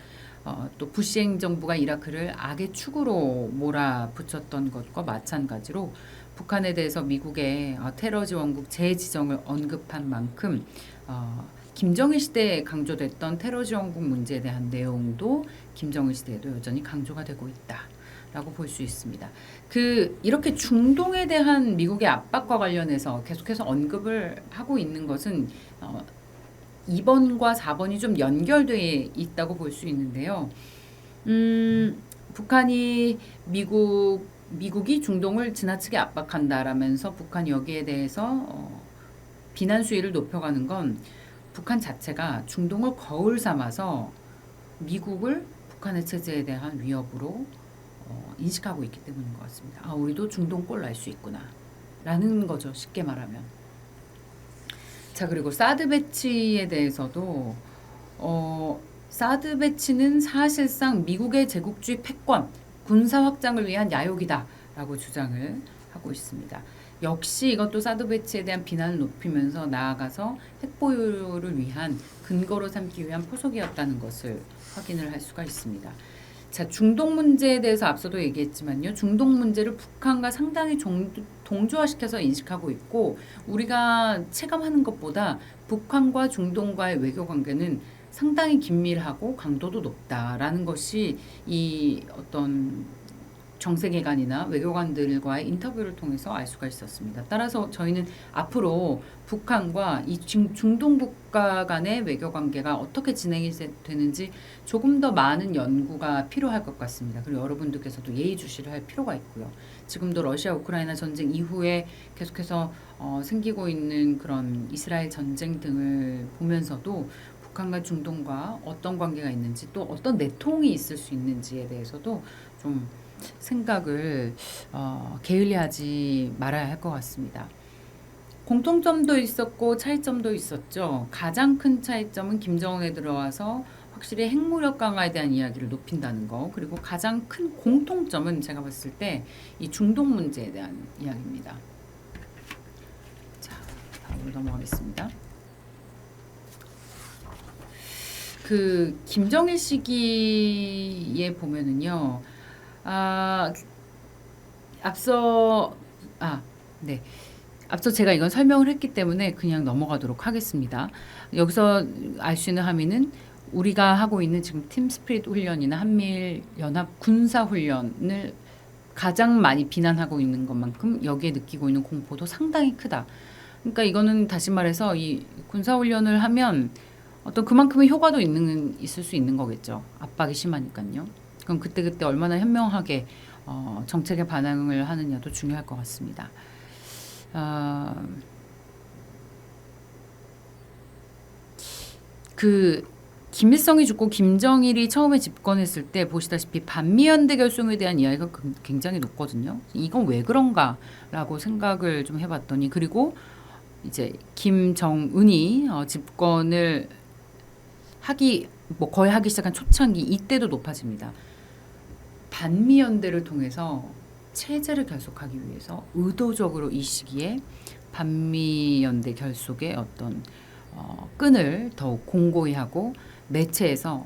또 부시 행정부가 이라크를 악의 축으로 몰아붙였던 것과 마찬가지로 북한에 대해서 미국의 테러 지원국 재지정을 언급한 만큼 김정일 시대에 강조됐던 테러 지원국 문제에 대한 내용도 김정일 시대에도 여전히 강조가 되고 있다라고 볼 수 있습니다. 이렇게 중동에 대한 미국의 압박과 관련해서 계속해서 언급을 하고 있는 것은 2번과 4번이 좀 연결되어 있다고 볼 수 있는데요. 북한이 미국이 중동을 지나치게 압박한다라면서 북한이 여기에 대해서 비난 수위를 높여가는 건 북한 자체가 중동을 거울 삼아서 미국을 북한의 체제에 대한 위협으로 인식하고 있기 때문인 것 같습니다. 우리도 중동 꼴 날 수 있구나 라는 거죠. 쉽게 말하면. 자, 그리고 사드 배치에 대해서도 사드 배치는 사실상 미국의 제국주의 패권, 군사 확장을 위한 야욕이다 라고 주장을 하고 있습니다. 역시 이것도 사드 배치에 대한 비난을 높이면서 나아가서 핵보유를 위한 근거로 삼기 위한 포석이었다는 것을 확인을 할 수가 있습니다. 자, 중동 문제에 대해서 앞서도 얘기했지만요. 중동 문제를 북한과 상당히 동조화시켜서 인식하고 있고, 우리가 체감하는 것보다 북한과 중동과의 외교 관계는 상당히 긴밀하고 강도도 높다라는 것이 이 어떤 정세계관이나 외교관들과의 인터뷰를 통해서 알 수가 있었습니다. 따라서 저희는 앞으로 북한과 이 중동 국가 간의 외교 관계가 어떻게 진행이 되는지 조금 더 많은 연구가 필요할 것 같습니다. 그리고 여러분들께서도 예의주시를 할 필요가 있고요. 지금도 러시아 우크라이나 전쟁 이후에 계속해서 생기고 있는 그런 이스라엘 전쟁 등을 보면서도 북한과 중동과 어떤 관계가 있는지 또 어떤 내통이 있을 수 있는지에 대해서도 좀 생각을 게을리하지 말아야 할 것 같습니다. 공통점도 있었고 차이점도 있었죠. 가장 큰 차이점은 김정은에 들어와서 확실히 핵무력 강화에 대한 이야기를 높인다는 거, 그리고 가장 큰 공통점은 제가 봤을 때 이 중동 문제에 대한 이야기입니다. 자, 다음으로 넘어가겠습니다. 그 김정일 시기에 보면은요. 앞서 네. 앞서 제가 이건 설명을 했기 때문에 그냥 넘어가도록 하겠습니다. 여기서 알 수 있는 함의는 우리가 하고 있는 지금 팀 스피릿 훈련이나 한미일 연합 군사 훈련을 가장 많이 비난하고 있는 것만큼 여기에 느끼고 있는 공포도 상당히 크다. 그러니까 이거는 다시 말해서 이 군사 훈련을 하면 어떤 그만큼의 효과도 있을 수 있는 거겠죠. 압박이 심하니까요. 그럼 그때그때 얼마나 현명하게 정책에 반응을 하느냐도 중요할 것 같습니다. 그 김일성이 죽고 김정일이 처음에 집권했을 때 보시다시피 반미연대 결성에 대한 이야기가 굉장히 높거든요. 이건 왜 그런가라고 생각을 좀 해봤더니, 그리고 이제 김정은이 집권을 거의 하기 시작한 초창기 이때도 높아집니다. 반미연대를 통해서 체제를 결속하기 위해서 의도적으로 이 시기에 반미연대 결속의 어떤 끈을 더욱 공고히 하고 매체에서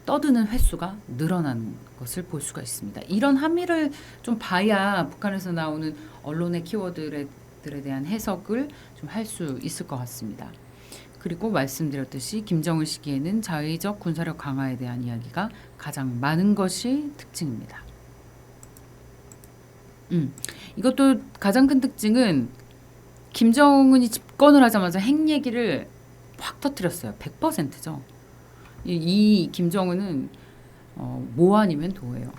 떠드는 횟수가 늘어나는 것을 볼 수가 있습니다. 이런 함의를 좀 봐야 북한에서 나오는 언론의 키워드들에 대한 해석을 좀 할 수 있을 것 같습니다. 그리고 말씀드렸듯이 김정은 시기에는 자의적 군사력 강화에 대한 이야기가 가장 많은 것이 특징입니다. 이것도 가장 큰 특징은 김정은이 집권을 하자마자 핵 얘기를 확 터뜨렸어요. 100%죠. 이 김정은은 뭐 아니면 도예요.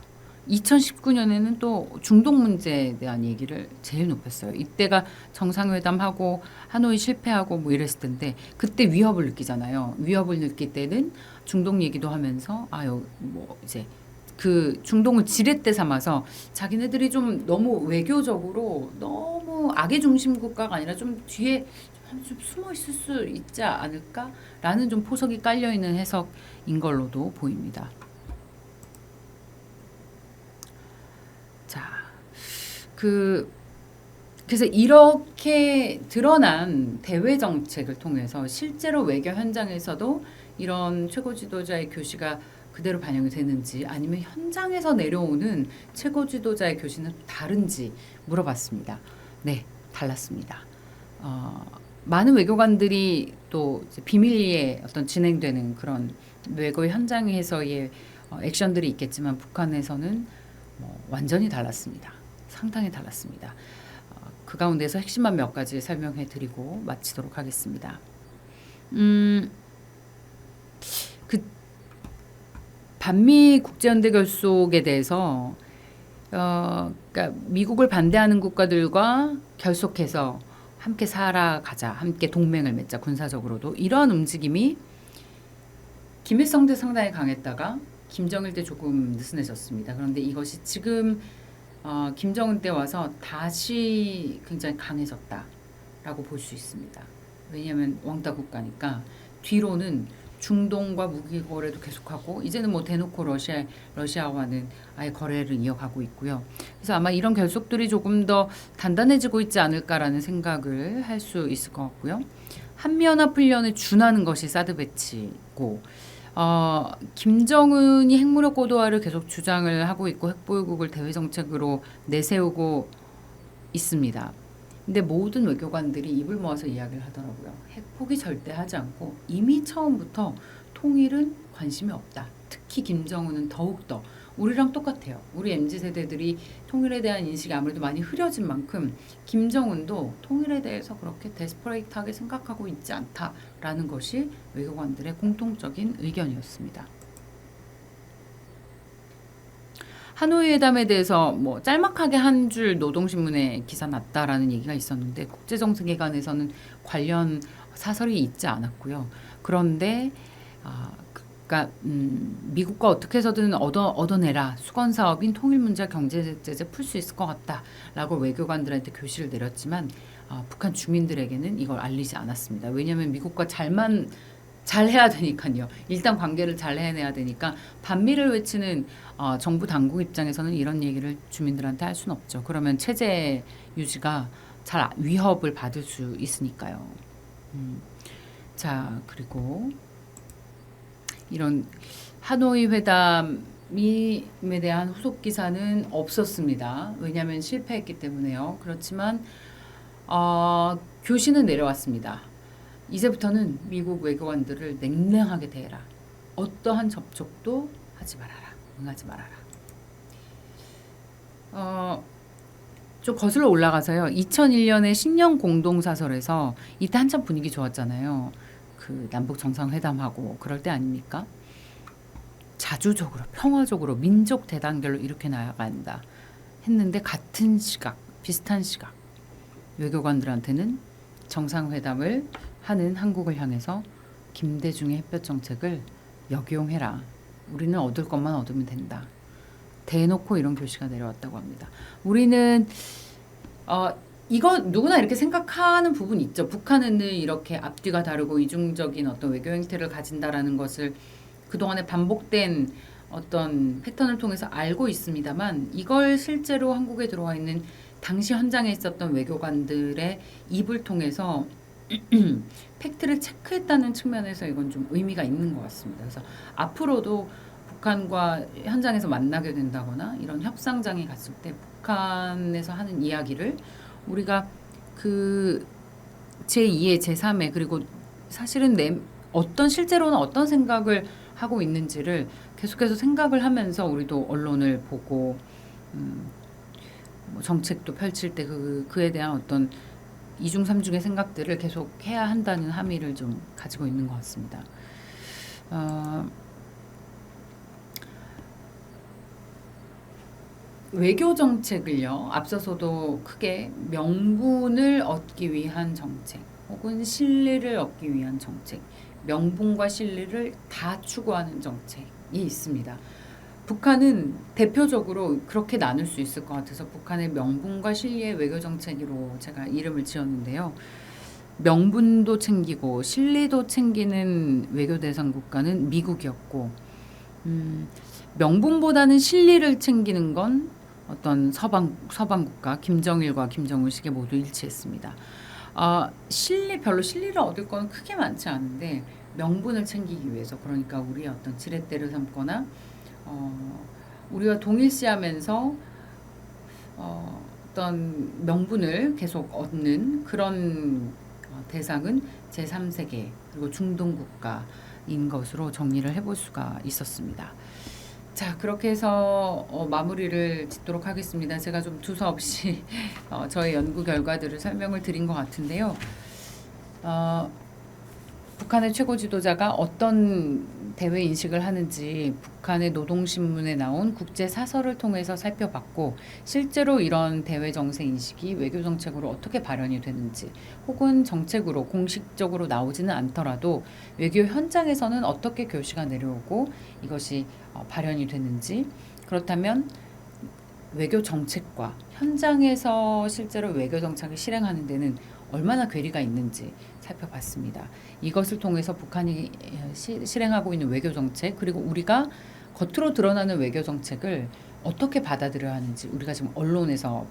2019년에는 또 중동 문제에 대한 얘기를 제일 높였어요. 이때가 정상회담하고 하노이 실패하고 뭐 이랬을 텐데 그때 위협을 느끼잖아요. 위협을 느낄 때는 중동 얘기도 하면서 뭐 이제 그 중동을 지렛대 삼아서 자기네들이 좀 너무 외교적으로 너무 악의 중심 국가가 아니라 좀 뒤에 좀 숨어 있을 수 있지 않을까라는 좀 포석이 깔려 있는 해석인 걸로도 보입니다. 자, 그래서 이렇게 드러난 대외 정책을 통해서 실제로 외교 현장에서도 이런 최고 지도자의 교시가 그대로 반영이 되는지, 아니면 현장에서 내려오는 최고 지도자의 교시는 다른지 물어봤습니다. 네, 달랐습니다. 많은 외교관들이 또 비밀리에 어떤 진행되는 그런 외교 현장에서의 액션들이 있겠지만 북한에서는 완전히 달랐습니다. 상당히 달랐습니다. 그 가운데서 핵심만 몇 가지 설명해 드리고 마치도록 하겠습니다. 반미 국제연대 결속에 대해서 그러니까 미국을 반대하는 국가들과 결속해서 함께 살아가자, 함께 동맹을 맺자, 군사적으로도 이러한 움직임이 김일성 때 상당히 강했다가 김정일 때 조금 느슨해졌습니다. 그런데 이것이 지금 김정은 때 와서 다시 굉장히 강해졌다라고 볼 수 있습니다. 왜냐하면 왕따 국가니까 뒤로는 중동과 무기 거래도 계속하고 이제는 뭐 대놓고 러시아와는 아예 거래를 이어가고 있고요. 그래서 아마 이런 결속들이 조금 더 단단해지고 있지 않을까라는 생각을 할 수 있을 것 같고요. 한미연합 훈련에 준하는 것이 사드 배치고 김정은이 핵무력 고도화를 계속 주장을 하고 있고 핵보유국을 대외 정책으로 내세우고 있습니다. 근데 모든 외교관들이 입을 모아서 이야기를 하더라고요. 핵포기 절대 하지 않고 이미 처음부터 통일은 관심이 없다. 특히 김정은은 더욱더 우리랑 똑같아요. 우리 MZ세대들이 통일에 대한 인식이 아무래도 많이 흐려진 만큼 김정은도 통일에 대해서 그렇게 데스퍼레이트하게 생각하고 있지 않다라는 것이 외교관들의 공통적인 의견이었습니다. 하노이 회담에 대해서 뭐 짤막하게 한 줄 노동신문에 기사 났다라는 얘기가 있었는데 국제정세기관에서는 관련 사설이 있지 않았고요. 그런데 그러니까 미국과 어떻게 해서든 얻어내라 수건 사업인 통일 문제 경제 제재 풀 수 있을 것 같다라고 외교관들한테 교시를 내렸지만 북한 주민들에게는 이걸 알리지 않았습니다. 왜냐하면 미국과 잘 해야 되니까요. 일단 관계를 잘 해내야 되니까 반미를 외치는 정부 당국 입장에서는 이런 얘기를 주민들한테 할 수는 없죠. 그러면 체제 유지가 잘 위협을 받을 수 있으니까요. 자, 그리고 이런 하노이 회담에 대한 후속 기사는 없었습니다. 왜냐하면 실패했기 때문에요. 그렇지만 교시는 내려왔습니다. 이제부터는 미국 외교관들을 냉랭하게 대해라. 어떠한 접촉도 하지 말아라. 응하지 말아라. 좀 거슬러 올라가서요. 2001년에 신년 공동사설에서 이때 한참 분위기 좋았잖아요. 그 남북 정상회담하고 그럴 때 아닙니까? 자주적으로 평화적으로 민족 대단결로 이렇게 나아간다 했는데 같은 시각, 비슷한 시각 외교관들한테는 정상회담을 하는 한국을 향해서 김대중의 햇볕 정책을 역용해라. 우리는 얻을 것만 얻으면 된다. 대놓고 이런 교시가 내려왔다고 합니다. 우리는 이거 누구나 이렇게 생각하는 부분이 있죠. 북한은 늘 이렇게 앞뒤가 다르고 이중적인 어떤 외교 행태를 가진다라는 것을 그동안에 반복된 어떤 패턴을 통해서 알고 있습니다만 이걸 실제로 한국에 들어와 있는 당시 현장에 있었던 외교관들의 입을 통해서 팩트를 체크했다는 측면에서 이건 좀 의미가 있는 것 같습니다. 그래서 앞으로도 북한과 현장에서 만나게 된다거나 이런 협상장에 갔을 때 북한에서 하는 이야기를 우리가 그 제2의 제3의 그리고 사실은 실제로는 어떤 생각을 하고 있는지를 계속해서 생각을 하면서 우리도 언론을 보고 뭐 정책도 펼칠 때 그에 대한 어떤 이중 삼중의 생각들을 계속 해야 한다는 함의를 좀 가지고 있는 것 같습니다. 외교 정책을요. 앞서서도 크게 명분을 얻기 위한 정책 혹은 실리를 얻기 위한 정책, 명분과 실리를 다 추구하는 정책이 있습니다. 북한은 대표적으로 그렇게 나눌 수 있을 것 같아서 북한의 명분과 실리의 외교 정책으로 제가 이름을 지었는데요. 명분도 챙기고 실리도 챙기는 외교 대상 국가는 미국이었고 명분보다는 실리를 챙기는 건 어떤 서방 국가 김정일과 김정은식에 모두 일치했습니다. 별로 실리를 얻을 건 크게 많지 않은데 명분을 챙기기 위해서 그러니까 우리의 어떤 지렛대를 삼거나 우리와 동일시하면서 어떤 명분을 계속 얻는 그런 대상은 제3세계 그리고 중동 국가인 것으로 정리를 해볼 수가 있었습니다. 자, 그렇게 해서 마무리를 짓도록 하겠습니다. 제가 좀 두서없이 저의 연구 결과들을 설명을 드린 것 같은데요. 북한의 최고 지도자가 어떤 대외 인식을 하는지 북한의 노동신문에 나온 국제 사설을 통해서 살펴봤고 실제로 이런 대외 정세 인식이 외교 정책으로 어떻게 발현이 되는지 혹은 정책으로 공식적으로 나오지는 않더라도 외교 현장에서는 어떻게 교시가 내려오고 이것이 발현이 되는지 그렇다면 외교 정책과 현장에서 실제로 외교 정책을 실행하는 데는 얼마나 괴리가 있는지 살펴봤습니다. 이것을 통해서 북한이 실행하고 있는 외교 정책 그리고 우리가 겉으로 드러나는 외교 정책을 어떻게 받아들여야 하는지 우리가 지금 언론에서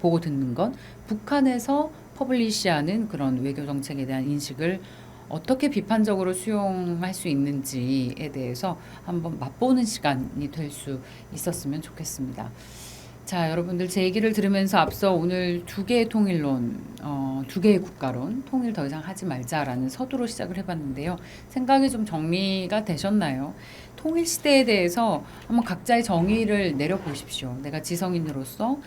보고 듣는 건 북한에서 퍼블리시하는 그런 외교 정책에 대한 인식을 어떻게 비판적으로 수용할 수 있는지에 대해서 한번 맛보는 시간이 될 수 있었으면 좋겠습니다. 자, 여러분들 제 얘기를 들으면서 앞서 오늘 두 개의 통일론, 두 개의 국가론, 통일 더 이상 하지 말자라는 서두로 시작을 해봤는데요. 생각이 좀 정리가 되셨나요? 통일 시대에 대해서 한번 각자의 정의를 내려보십시오. 내가 지성인으로서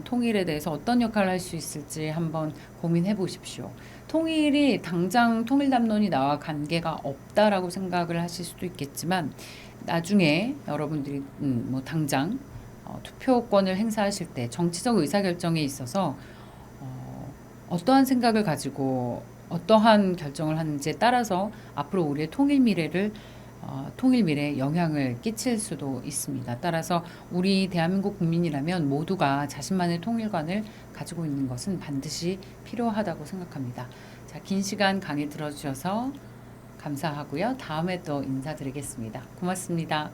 통일에 대해서 어떤 역할을 할 수 있을지 한번 고민해 보십시오. 통일이 당장 통일담론이 나와 관계가 없다라고 생각을 하실 수도 있겠지만 나중에 여러분들이 뭐 당장 투표권을 행사하실 때 정치적 의사결정에 있어서 어떠한 생각을 가지고 어떠한 결정을 하는지에 따라서 앞으로 우리의 통일 미래에 영향을 끼칠 수도 있습니다. 따라서 우리 대한민국 국민이라면 모두가 자신만의 통일관을 가지고 있는 것은 반드시 필요하다고 생각합니다. 자, 긴 시간 강의 들어주셔서 감사하고요. 다음에 또 인사드리겠습니다. 고맙습니다.